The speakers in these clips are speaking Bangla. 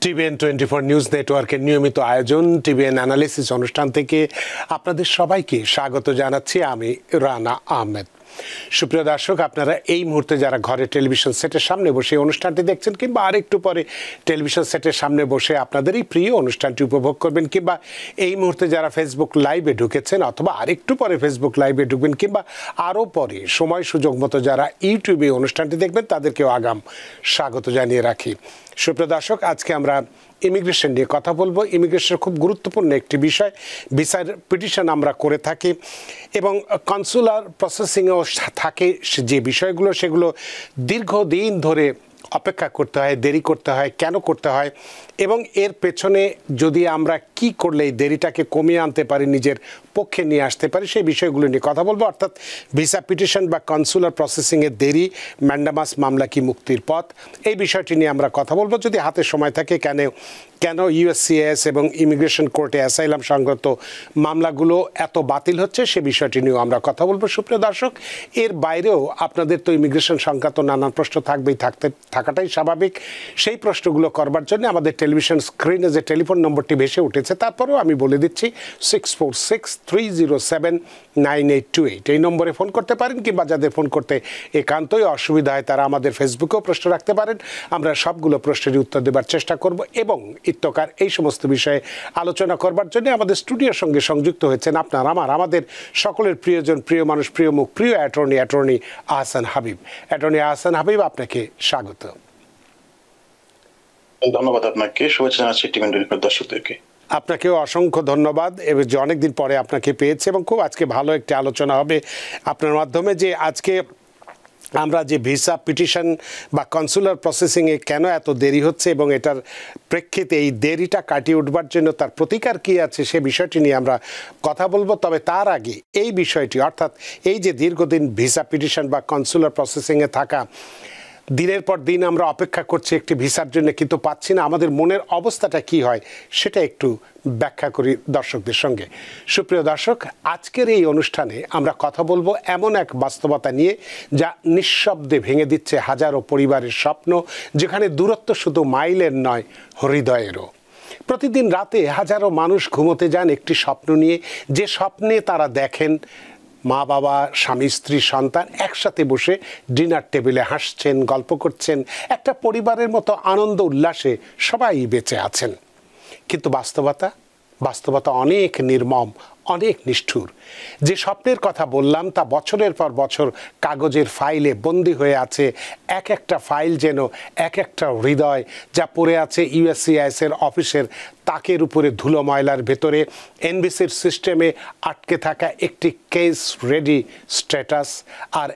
টিভিএন 24 নিউজ নেটওয়ার্কের নিয়মিত আয়োজন টিভিএন অ্যানালিসিস অনুষ্ঠান থেকে আপনাদের সবাইকে স্বাগত জানাচ্ছি। আমি রানা আহমেদ। সুপ্রিয় দর্শক, আপনারা এই মুহূর্তে যারা ঘরে টেলিভিশন সেটের সামনে বসে অনুষ্ঠানটি দেখছেন কিংবা আরেকটু পরে টেলিভিশন সেটের সামনে বসে আপনাদের এই প্রিয় অনুষ্ঠানটি উপভোগ করবেন, কিংবা এই মুহূর্তে যারা ফেসবুক লাইভে ঢুকেছেন অথবা আরেকটু পরে ফেসবুক লাইভে ঢুকবেন, কিংবা আরও পরে সময় সুযোগ মতো যারা ইউটিউবে অনুষ্ঠানটি দেখবেন তাদেরকেও আগাম স্বাগত জানিয়ে রাখি। সুপ্রিয় দর্শক, আজকে আমরা ইমিগ্রেশন নিয়ে কথা বলবো। ইমিগ্রেশন খুব গুরুত্বপূর্ণ একটি বিষয়। ভিসার পিটিশন আমরা করে থাকি এবং কনসুলার প্রসেসিংয়েও থাকে যে বিষয়গুলো, সেগুলো দীর্ঘদিন ধরে অপেক্ষা করতে হয়, দেরি করতে হয়। কেন করতে হয় এবং এর পেছনে যদি আমরা কি করলে এই দেরিটাকে কমিয়ে আনতে পারি, নিজের পক্ষে নিয়ে আসতে পারি, সেই বিষয়গুলো নিয়ে কথা বলবো। অর্থাৎ ভিসা পিটিশন বা কনসুলার প্রসেসিংয়ের দেরি, ম্যান্ডামাস মামলা কি মুক্তির পথ, এই বিষয়টি নিয়ে আমরা কথা বলবো যদি হাতে সময় থাকে। কেন ইউএসসিএস এবং ইমিগ্রেশন কোর্টে অ্যাসাইলাম সংক্রান্ত মামলাগুলো এত বাতিল হচ্ছে, সে বিষয়টি নিয়েও আমরা কথা বলবো। সুপ্রিয় দর্শক, এর বাইরেও আপনাদের তো ইমিগ্রেশন সংক্রান্ত নানান প্রশ্ন থাকাটাই স্বাভাবিক। সেই প্রশ্নগুলো করবার জন্য আমাদের টেলিভিশন স্ক্রিনে যে টেলিফোন নম্বরটি ভেসে উঠেছে, তারপরেও আমি বলে দিচ্ছি 6463079828, এই নম্বরে ফোন করতে পারেন, কিংবা যাদের ফোন করতে একান্তই অসুবিধা হয় তারা আমাদের ফেসবুকেও প্রশ্ন রাখতে পারেন। আমরা সবগুলো প্রশ্নেরই উত্তর দেবার চেষ্টা করব এবং ইত্যকার এই সমস্ত বিষয়ে আলোচনা করবার জন্য আমাদের স্টুডিওর সঙ্গে সংযুক্ত হয়েছেন আমাদের সকলের প্রিয়জন, প্রিয় মানুষ, প্রিয় মুখ, প্রিয় অ্যাটর্নি আহসান হাবিব। অ্যাটর্নি আহসান হাবিব, আপনাকে স্বাগত। ধন্যবাদ আপনাকে, শুভেচ্ছা জানাচ্ছি টিভিএন 24 দর্শকদেরকে। আপনাকেও অসংখ্য ধন্যবাদ। এবার যে অনেকদিন পরে আপনাকে পেয়েছি এবং খুব আজকে ভালো একটি আলোচনা হবে আপনার মাধ্যমে। যে আজকে আমরা যে ভিসা পিটিশন বা কনসুলার প্রসেসিংয়ে কেন এত দেরি হচ্ছে এবং এটার প্রেক্ষিতে এই দেরিটা কাটিয়ে উঠবার জন্য তার প্রতিকার কী আছে, সে বিষয়টি নিয়ে আমরা কথা বলবো। তবে তার আগে এই বিষয়টি, অর্থাৎ এই যে দীর্ঘদিন ভিসা পিটিশন বা কনসুলার প্রসেসিংয়ে থাকা, দিনের পর দিন আমরা অপেক্ষা করছি একটি ভিসার জন্য কিন্তু পাচ্ছি না, আমাদের মনের অবস্থাটা কি হয় সেটা একটু ব্যাখ্যা করি দর্শকদের সঙ্গে। সুপ্রিয় দর্শক, আজকের এই অনুষ্ঠানে আমরা কথা বলবো এমন এক বাস্তবতা নিয়ে যা নিঃশব্দে ভেঙে দিচ্ছে হাজারো পরিবারের স্বপ্ন, যেখানে দূরত্ব শুধু মাইলের নয়, হৃদয়েরও। প্রতিদিন রাতে হাজারো মানুষ ঘুমোতে যান একটি স্বপ্ন নিয়ে, যে স্বপ্নে তারা দেখেন মা বাবা, স্বামী স্ত্রী সন্তান একসাথে বসে ডিনার টেবিলে হাসছেন, গল্প করছেন, একটা পরিবারের মতো আনন্দ উল্লাসে সবাই বেঁচে আছেন। কিন্তু বাস্তবতা অনেক নির্মম, অনেক নিষ্ঠুর। যে স্বপ্নের কথা বললাম তা বছরের পর বছর কাগজের ফাইলে বন্দি হয়ে আছে। এক একটা ফাইল যেন এক একটা হৃদয়, যা পড়ে আছে ইউএসসিআইএসের অফিসের তাকের উপরে ধুলো ময়লার ভেতরে, এনবিসির সিস্টেমে আটকে থাকা একটি কেস রেডি স্ট্যাটাস, আর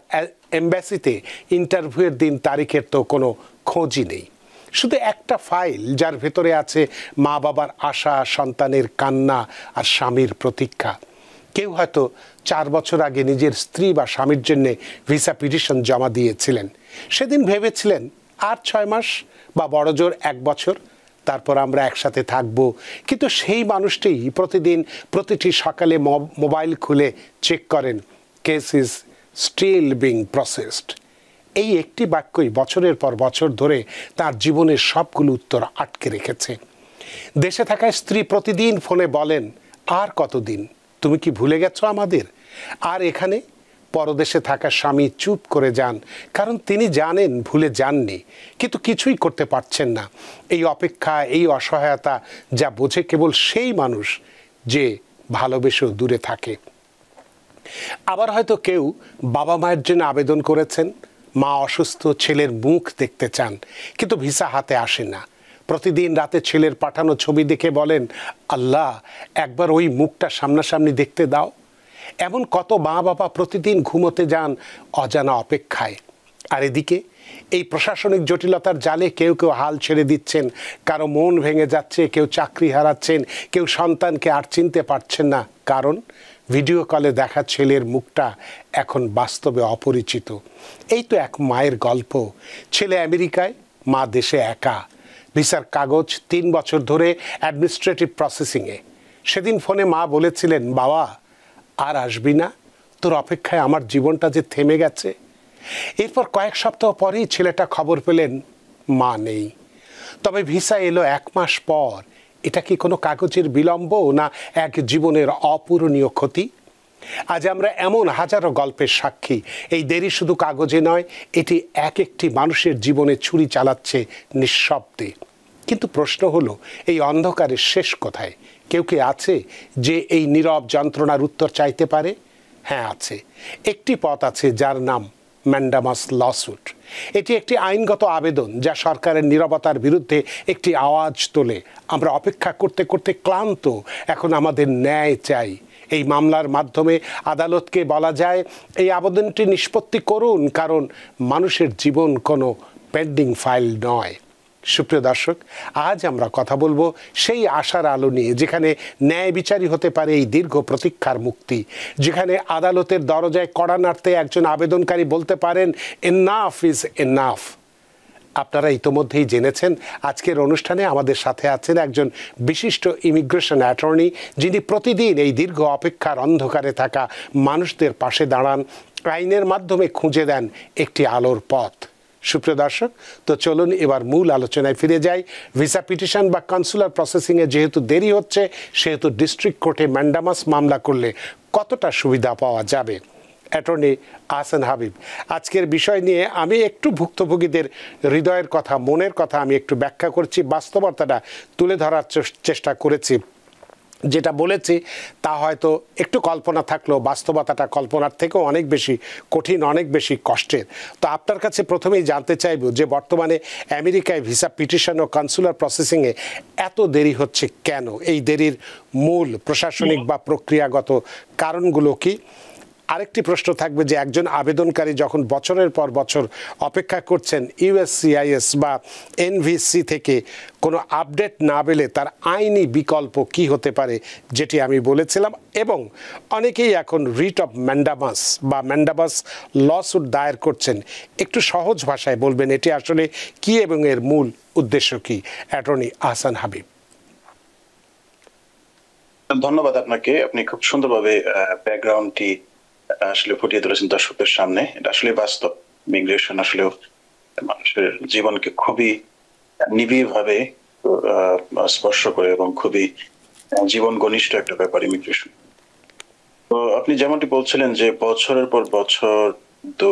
এমবাসিতে ইন্টারভিউয়ের দিন তারিখের তো কোনো খোঁজই নেই। শুধু একটা ফাইল যার ভেতরে আছে মা বাবার আশা, সন্তানের কান্না আর স্বামীর প্রতীক্ষা। কেউ হয়তো 4 বছর আগে নিজের স্ত্রী বা স্বামীর জন্যে ভিসা পিটিশন জমা দিয়েছিলেন। সেদিন ভেবেছিলেন আর 6 মাস বা বড়জোর 1 বছর, তারপর আমরা একসাথে থাকব। কিন্তু সেই মানুষটি প্রতিদিন প্রতিটি সকালে মোবাইল খুলে চেক করেন, case is still being processed. এই একটি বাক্যই বছরের পর বছর ধরে তার জীবনের সবগুলো উত্তর আটকে রেখেছে। দেশে থাকা স্ত্রী প্রতিদিন ফোনে বলেন, আর কতদিন, তুমি কি ভুলে গেছো আমাদের? আর এখানে পরদেশে থাকা স্বামী চুপ করে যান, কারণ তিনি জানেন ভুলে যাননি, কিন্তু কিছুই করতে পারছেন না। এই অপেক্ষা, এই অসহায়তা যা বোঝে কেবল সেই মানুষ যে ভালোবেসেও দূরে থাকে। আবার হয়তো কেউ বাবা মায়ের জন্য আবেদন করেছেন, মা অসুস্থ, ছেলের মুখ দেখতে চান, কিন্তু ভিসা হাতে আসে না। প্রতিদিন রাতে ছেলের পাঠানো ছবি দেখে বলেন, আল্লাহ, একবার ওই মুখটা সামনাসামনি দেখতে দাও। এমন কত মা বাবা প্রতিদিন ঘুমোতে যান অজানা অপেক্ষায়। আর এদিকে এই প্রশাসনিক জটিলতার জালে কেউ হাল ছেড়ে দিচ্ছেন, কারো মন ভেঙে যাচ্ছে, কেউ চাকরি হারাচ্ছেন, কেউ সন্তানকে আর চিনতে পারছেন না, কারণ ভিডিও কলে দেখা ছেলের মুখটা এখন বাস্তবে অপরিচিত। এই তো এক মায়ের গল্প। ছেলে আমেরিকায়, মা দেশে একা। ভিসার কাগজ 3 বছর ধরে অ্যাডমিনিস্ট্রেটিভ প্রসেসিংয়ে। সেদিন ফোনে মা বলেছিলেন, বাবা আর আসবি না, তোর অপেক্ষায় আমার জীবনটা যে থেমে গেছে। এরপর কয়েক সপ্তাহ পরেই ছেলেটা খবর পেলেন মা নেই। তবে ভিসা এলো 1 মাস পর। এটা কি কোনো কাগজের বিলম্ব, না এক জীবনের অপূরণীয় ক্ষতি? আজ আমরা এমন হাজারো গল্পের সাক্ষী। এই দেরি শুধু কাগজে নয়, এটি এক একটি মানুষের জীবনে ছুরি চালাচ্ছে নিঃশব্দে। কিন্তু প্রশ্ন হলো, এই অন্ধকারের শেষ কোথায়? কেউ কি আছে যে এই নীরব যন্ত্রণার উত্তর চাইতে পারে? হ্যাঁ, আছে। একটি পথ আছে, যার নাম ম্যান্ডামাস লস্যুট। এটি একটি আইনগত আবেদন যা সরকারের নীরবতার বিরুদ্ধে একটি আওয়াজ তোলে। আমরা অপেক্ষা করতে করতে ক্লান্ত, এখন আমাদের ন্যায় চাই। এই মামলার মাধ্যমে আদালতকে বলা যায়, এই আবেদনটি নিষ্পত্তি করুন, কারণ মানুষের জীবন কোনো পেন্ডিং ফাইল নয়। সুপ্রিয় দর্শক, আজ আমরা কথা বলবো সেই আশার আলো নিয়ে, যেখানে ন্যায় বিচারই হতে পারে এই দীর্ঘ প্রতীক্ষার মুক্তি, যেখানে আদালতের দরজায় কড়া নাড়তে একজন আবেদনকারী বলতে পারেন, এনাফ ইজ এনাফ। আপনারা ইতোমধ্যেই জেনেছেন, আজকের অনুষ্ঠানে আমাদের সাথে আছেন একজন বিশিষ্ট ইমিগ্রেশন অ্যাটর্নি, যিনি প্রতিদিন এই দীর্ঘ অপেক্ষার অন্ধকারে থাকা মানুষদের পাশে দাঁড়ান, আইনের মাধ্যমে খুঁজে দেন একটি আলোর পথ। সুপ্রিয় দর্শক, তো চলুন এবার মূল আলোচনায় ফিরে যাই। ভিসা পিটিশন বা কনসুলার প্রসেসিংয়ে যেহেতু দেরি হচ্ছে, সেহেতু ডিস্ট্রিক্ট কোর্টে ম্যান্ডামাস মামলা করলে কতটা সুবিধা পাওয়া যাবে? অ্যাটর্নি আহসান হাবিব, আজকের বিষয় নিয়ে আমি একটু ভুক্তভোগীদের হৃদয়ের কথা, মনের কথা আমি একটু ব্যাখ্যা করছি, বাস্তবতাটা তুলে ধরার চেষ্টা করেছি। যেটা বলেছি তা হয়তো একটু কল্পনা থাকলেও বাস্তবতাটা কল্পনার থেকেও অনেক বেশি কঠিন, অনেক বেশি কষ্টের। তো আপনার কাছে প্রথমেই জানতে চাইব যে বর্তমানে আমেরিকায় ভিসা পিটিশন ও কনসুলার প্রসেসিংয়ে এত দেরি হচ্ছে কেন? এই দেরির মূল প্রশাসনিক বা প্রক্রিয়াগত কারণগুলো কি? আরেকটি প্রশ্ন থাকবে যে একজন আবেদনকারী যখন বছরের পর বছর অপেক্ষা করছেন ইউএসসিআইএস বা এনভিসি থেকে কোনো আপডেট না পেলে তার আইনি বিকল্প কি হতে পারে, যেটি আমি বলেছিলাম। এবং অনেকেই এখন রিট অফ ম্যান্ডামাস বা ম্যান্ডামাস লস্যুট দায়ের করছেন। একটু সহজ ভাষায় বলবেন এটি আসলে কি এবং এর মূল উদ্দেশ্য কি, অ্যাটর্নি আহসান হাবিব? ধন্যবাদ আপনাকে। আপনি খুব সুন্দরভাবে ব্যাকগ্রাউন্ডটি আসলে ফুটিয়ে তুলেছেন দর্শকদের সামনে। এটা আসলে বাস্তব। ইমিগ্রেশন আসলে মানুষের জীবনকে খুবই নিবিড়ভাবে স্পর্শ করে এবং খুবই জীবন ঘনিষ্ঠ একটা ব্যাপার ইমিগ্রেশন। তো আপনি যেমনটি বলছিলেন যে বছরের পর বছর তো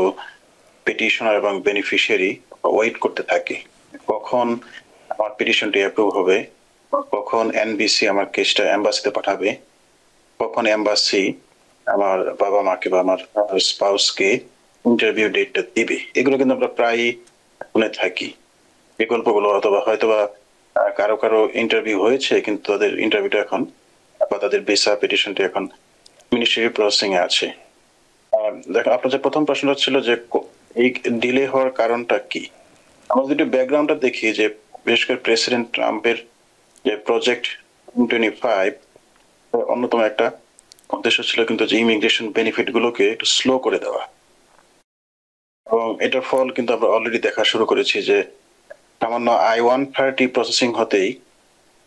পিটিশনার এবং বেনিফিশিয়ারি ওয়েট করতে থাকে, কখন আমার পিটিশনটি অ্যাপ্রুভ হবে, কখন এনবিসি আমার কেসটা এম্বাসিতে পাঠাবে, কখন এম্বাসি আমার বাবা মাকে বা আমার স্পাউসকে ইন্টারভিউ ডেটটা দিবে। এগুলো কিন্তু আমরা প্রায়ই শুনে থাকি বিকল্পগুলো, অথবা হয়তোবা কারো কারো ইন্টারভিউ হয়েছে কিন্তু তাদের ইন্টারভিউটা এখন বা তাদের ভিসা পিটিশনটি এখন মিনিস্ট্রি প্রসেসিং এ আছে। দেখেন, আপনার যে প্রথম প্রশ্নটা ছিল যে এই ডিলে হওয়ার কারণটা কি, আমরা যদি ব্যাকগ্রাউন্ডটা দেখি যে বিশেষ করে প্রেসিডেন্ট ট্রাম্পের যে প্রজেক্ট 25 অন্যতম একটা উদ্দেশ্য ছিল কিন্তু যে ইমিগ্রেশন বেনিফিট গুলোকে একটু স্লো করে দেওয়া, এবং এটার ফল কিন্তু আমরা অলরেডি দেখা শুরু করেছি যে সামান্য I-130 প্রসেসিং হতেই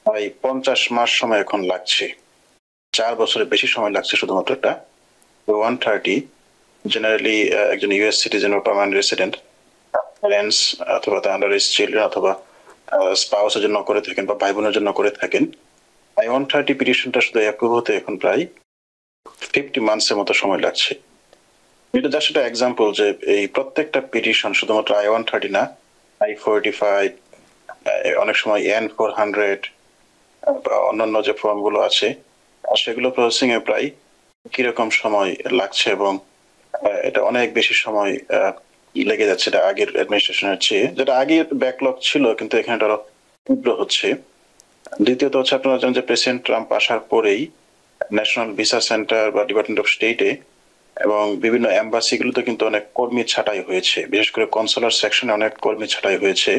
প্রায় 50 মাস সময় এখন লাগছে, 4 বছরের বেশি সময় লাগছে শুধুমাত্র একটা 130। জেনারেলি একজন ইউএস সিটিজেন বা পার্মানেন্ট রেসিডেন্ট প্যারেন্টস অথবা তার আন্ডার এজ চিলড্রেন অথবা স্পাউসের জন্য করে থাকেন বা ভাই বোনের জন্য করে থাকেন, I-130 পিটিশনটা শুধু অ্যাপ্রুভ হতে এখন প্রায় 50 মান্থসের মতো সময় লাগছে। এটা জাস্ট একটা এক্সাম্পল যে এই প্রত্যেকটা পিটিশন শুধুমাত্র I-130 না, I-45, অনেক সময় N-400 বা অন্যান্য যে ফর্ম গুলো আছে সেগুলো প্রসেসিং এ প্রায় কিরকম সময় লাগছে, এবং এটা অনেক বেশি সময় লেগে যাচ্ছে এটা আগের অ্যাডমিনিস্ট্রেশনের চেয়ে, যেটা আগে ব্যাকলগ ছিল কিন্তু এখানে এটা আরো তীব্র হচ্ছে। দ্বিতীয়ত হচ্ছে, আপনারা জানেন যে প্রেসিডেন্ট ট্রাম্প আসার পরেই ন্যাশনাল ভিসা সেন্টার বা ডিপার্টমেন্ট অফ স্টেটে এবং বিভিন্ন এম্বাসি গুলোতে কিন্তু অনেক কর্মী ছাঁটাই হয়েছে, বিশেষ করে কনসুলার সেকশনে অনেক কর্মী ছাঁটাই হয়েছে।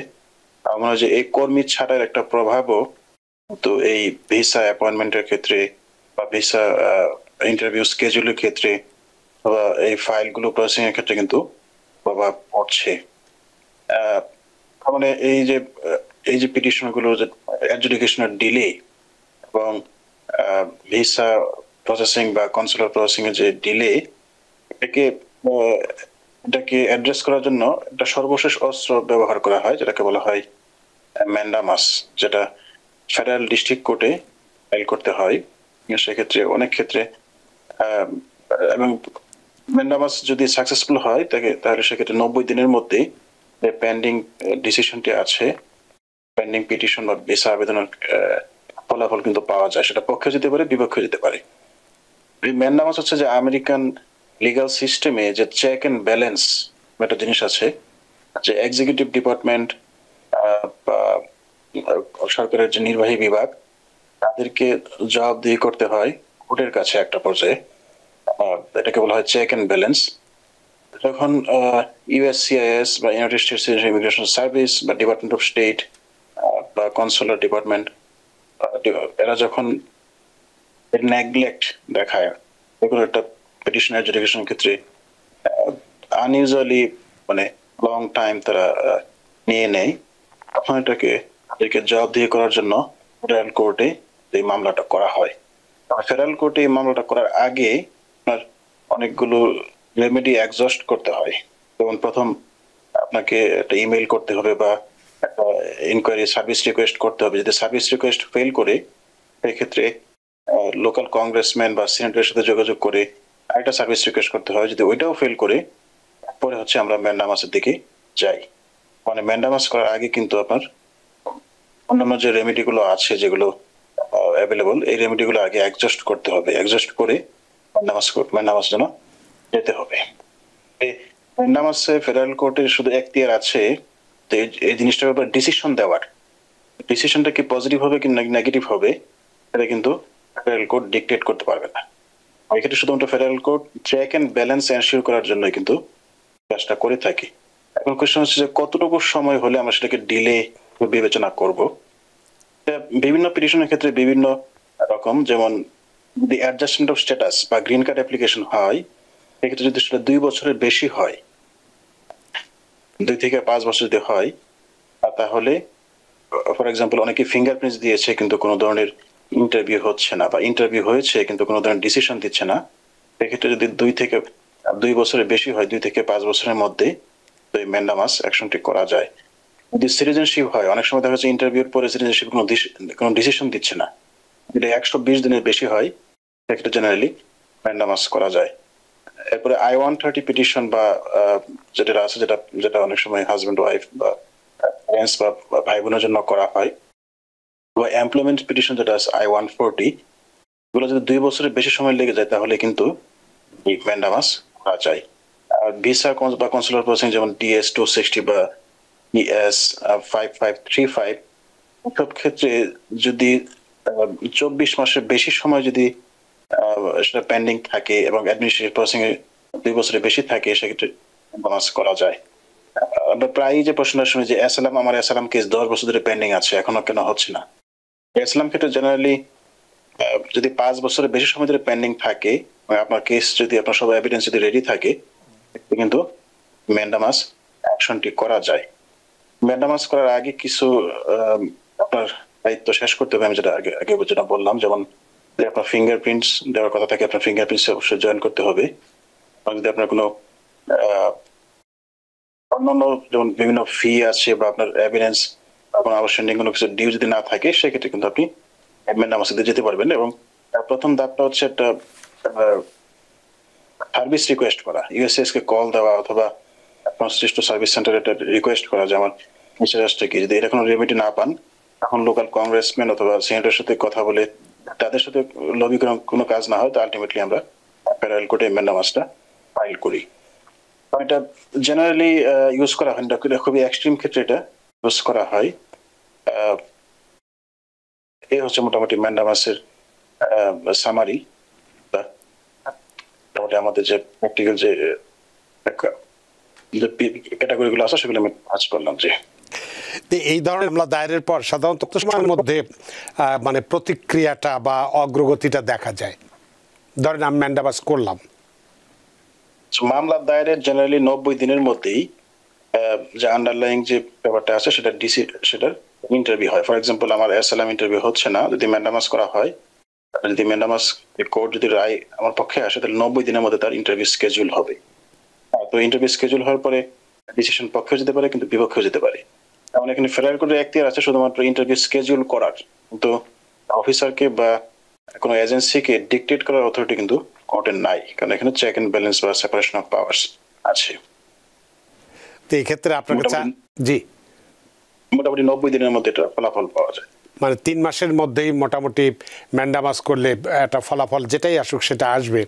আমার মনে হয় যে এই কর্মী ছাঁটাইয়ের একটা প্রভাবও তো এই ভিসা অ্যাপয়েন্টমেন্টের ক্ষেত্রে বা ভিসা ইন্টারভিউ স্কেজুলের ক্ষেত্রে বা এই ফাইলগুলো প্রসেসিং এর ক্ষেত্রে কিন্তু প্রভাব পড়ছে। মানে এই যে পিটিশন গুলো যে অ্যাডজুডিকেশনের ডিলে এবং ভিসা প্রসেসিং বা কনসুলার প্রসেসিং এর যে ডিলে, এটাকে অ্যাড্রেস করার জন্য একটা সর্বশেষ অস্ত্র ব্যবহার করা হয়, যেটাকে বলা হয় ম্যান্ডামাস, যেটা ফেডারেল ডিস্ট্রিক্ট কোর্টে ফাইল করতে হয়। সেক্ষেত্রে অনেক ক্ষেত্রে এবং ম্যান্ডামাস যদি সাকসেসফুল হয় তাহলে সেক্ষেত্রে 90 দিনের মধ্যে যে পেন্ডিং ডিসিশনটি আছে, পেন্ডিং পিটিশন বা ভিসা আবেদনের ফলাফল কিন্তু পাওয়া যায়। সেটা পক্ষে যেতে পারে, বিপক্ষে যেতে পারে। এই ম্যান্ডামাস হচ্ছে যে আমেরিকান লিগাল সিস্টেমে যে চেক এন্ড ব্যালেন্স একটা জিনিস আছে, যে এক্সিকিউটিভ ডিপার্টমেন্ট বা সরকারের যে নির্বাহী বিভাগ, তাদেরকে জবাবদিহি করতে হয় কোর্টের কাছে একটা পর্যায়ে। এটাকে বলা হয় চেক এন্ড ব্যালেন্স। যখন ইউএসসিআইএস বা ইউনাইটেড স্টেটস ইমিগ্রেশন সার্ভিস বা ডিপার্টমেন্ট অফ স্টেট বা কনসুলার ডিপার্টমেন্ট, এরা যখন নেগলেক্ট দেখায় এগুলো একটা পিটিশন এডজুডিকেশন ক্ষেত্রে আনইউজুয়ালি মানে লং টাইম তারা নিয়ে নেয়, তখন এটাকে জবাবদিহি করার জন্য ফেডারেল কোর্টে এই মামলাটা করা হয়। ফেডারেল কোর্টে এই মামলাটা করার আগে আপনার অনেকগুলো রেমেডি এক্সস্ট করতে হয়। যেমন প্রথম আপনাকে একটা ইমেল করতে হবে বা একটা ইনকোয়ারি সার্ভিস রিকোয়েস্ট করতে হবে। যদি সার্ভিস রিকোয়েস্ট ফেল করে, সেক্ষেত্রে লোকাল কংগ্রেসম্যান বা সিনেটরের সাথে যোগাযোগ করে আরেকটা সার্ভিস রিকোয়েস্ট করতে হয়। যদি ওইটাও ফেল করে, পরে হচ্ছে আমরা ম্যান্ডামাসের দিকে যাই। মানে ম্যান্ডামাস করার আগে কিন্তু আপনার অন্যান্য যে রেমেডি গুলো আছে যেগুলো অ্যাভেলেবল, এই রেমেডি গুলো আগে অ্যাডজাস্ট করতে হবে। অ্যাডজাস্ট করে ম্যান্ডামাস যেন যেতে হবে। ম্যান্ডামাসে ফেডারেল কোর্টের শুধু এখতিয়ার আছে এই জিনিসটার ব্যাপারে ডিসিশন দেওয়ার। ডিসিশনটা কি পজিটিভ হবে কি নেগেটিভ হবে, এটা কিন্তু ফেডারেল কোর্ট ডিকটেট করতে পারবে না। এক্ষেত্রে শুধুমাত্র federal court check and balance ensure করার জন্য কিন্তু কাজটা করে থাকে। এখন কোশ্চেন হচ্ছে যে কতটুকু সময় হলে আমরা সেটাকে ডিলে বিবেচনা করব। বিভিন্ন পিটিশনের ক্ষেত্রে বিভিন্ন রকম, যেমন যদি অ্যাডজাস্টমেন্ট অফ স্ট্যাটাস বা গ্রিন কার্ড অ্যাপ্লিকেশন হয়, সেক্ষেত্রে যদি সেটা 2 বছরের বেশি হয়, 2 থেকে 5 বছর যদি হয়, তাহলে ফর এক্সাম্পল অনেকে ফিঙ্গারপ্রিন্টস দিয়েছে কিন্তু কোনো ধরনের ইন্টারভিউ হচ্ছে না, বা ইন্টারভিউ হয়েছে কিন্তু কোনো ধরনের ডিসিশন দিচ্ছে না, সেক্ষেত্রে যদি 2 বছরের বেশি হয়, 2 থেকে 5 বছরের মধ্যে এই ম্যান্ডামাস অ্যাকশনটি করা যায়। যদি সিটিজেনশিপ হয়, অনেক সময় দেখা যাচ্ছে ইন্টারভিউর পরে সিটিজেনশিপ কোনো ডিসিশন দিচ্ছে না, যদি 120 দিনের বেশি হয়, সেক্ষেত্রে জেনারেলি ম্যান্ডামাস করা যায়। এরপরে I-130 পিটিশন বা যেটা আছে, যেটা অনেক সময় হাজবেন্ড ওয়াইফ বা প্যারেন্টস বা ভাই বোনের জন্য করা হয়, বা এমপ্লয়মেন্ট পিটিশন যেটা আছে I-140, এগুলো যদি 2 বছরের বেশি সময় লেগে যায়, তাহলে কিন্তু এই ম্যান্ডামাস করা যায়। আর ভিসা বা কনসুলার প্রসেসিং যেমন DS-260 বা ES-5535, সব ক্ষেত্রে যদি 24 মাসের বেশি সময় যদি সেটা পেন্ডিং থাকে এবং অ্যাডমিনিস্ট্রেটিভ প্রসেসিং এ 2 বছরের বেশি থাকে, সেক্ষেত্রে ম্যান্ডামাস করা যায়। আমরা প্রায়ই যে প্রশ্নটা শুনি যে আমার অ্যাসালাম কেস 10 বছর ধরে পেন্ডিং আছে, এখনো কেন হচ্ছে না। অ্যাসালাম ক্ষেত্রে জেনারেলি যদি 5 বছরের বেশি সময় ধরে পেন্ডিং থাকে, আপনার কেস যদি আপনার সব এভিডেন্স যদি রেডি থাকে, কিন্তু ম্যান্ডামাস অ্যাকশনটি করা যায়। ম্যান্ডামাস করার আগে কিছু আপনার দায়িত্ব শেষ করতে হবে। আমি যেটা বললাম, যেমন আপনার ফিঙ্গারপ্রিন্টস দেওয়ার কথা থাকে, আপনার ফিঙ্গারপ্রিন্টস অবশ্যই জয়েন করতে হবে। যদি আপনার কোনো অন্যান্য যেমন বিভিন্ন ফি আছে বা আপনার এভিডেন্স কোনো আউটস্ট্যান্ডিং কোনো কিছু ডিউ যদি না থাকে, সেক্ষেত্রে কিন্তু আপনি ম্যান্ডামাসে যেতে পারবেন। এবং প্রথম ধাপটা হচ্ছে একটা সার্ভিস রিকোয়েস্ট করা, ইউএসএস কে কল দেওয়া অথবা সংশ্লিষ্ট সার্ভিস সেন্টারে একটা রিকোয়েস্ট করা যে আমার নিচে কি, যদি এটা কোনো রেমেডি না পান, তখন লোকাল কংগ্রেসম্যান অথবা সিনেটরের সাথে কথা বলে তাদের সাথে লবি কোনো কাজ না হয়, তো আলটিমেটলি আমরা ফেডারেল কোর্টে ম্যান্ডামাসটা ফাইল করি। এটা জেনারেলি ইউজ করা হয়, খুবই এক্সট্রিম ক্ষেত্রে এটা ইউজ করা হয়। এই হচ্ছে মোটামুটি ম্যান্ডামাসের সামারি। আমাদের যে প্র্যাকটিক্যাল যে ক্যাটাগরিগুলো আছে, সেগুলো আমি কাজ করলাম। যে এই ধরনের মামলা দায়েরের পর সাধারণত কত সময়ের মধ্যে মানে প্রতিক্রিয়াটা বা অগ্রগতিটা দেখা যায়? ধরেন আমি ম্যান্ডামাস করলাম, মামলা দায়েরের জেনারেলি 90 দিনের মধ্যেই যে আন্ডারলাইং যে ব্যাপারটা আছে সেটার ইন্টারভিউ হয়। ফর এক্সাম্পল, আমার অ্যাসালাম ইন্টারভিউ হচ্ছে না, যদি ম্যান্ডামাস করা হয়, যদি ম্যান্ডামাস কোর্ট যদি রায় আমার পক্ষে আসে, তাহলে 90 দিনের মধ্যে তার ইন্টারভিউ স্কেজুল হবে। তো ইন্টারভিউ স্কেজুল হওয়ার পরে ডিসিশন পক্ষেও যেতে পারে, কিন্তু বিপক্ষেও যেতে পারে। যেমন এখানে ফেডারেল কোর্টের এখতিয়ার আছে শুধুমাত্র ইন্টারভিউ স্কেডিউল করার, কিন্তু অফিসারকে বা কোনো এজেন্সিকে ডিকটেট করার অথরিটি কিন্তু কোর্টের নাই, কারণ এখানে চেক এন্ড ব্যালেন্স বা সেপারেশন অফ পাওয়ার্স আছে। তো এই ক্ষেত্রে আপনার কাছে জি মোটামুটি 90 দিনের মধ্যে এটা ফলাফল পাওয়া যায়, মানে 3 মাসের মধ্যেই মোটামুটি ম্যান্ডামাস করলে একটা ফলাফল যেটাই আসুক সেটা আসবে।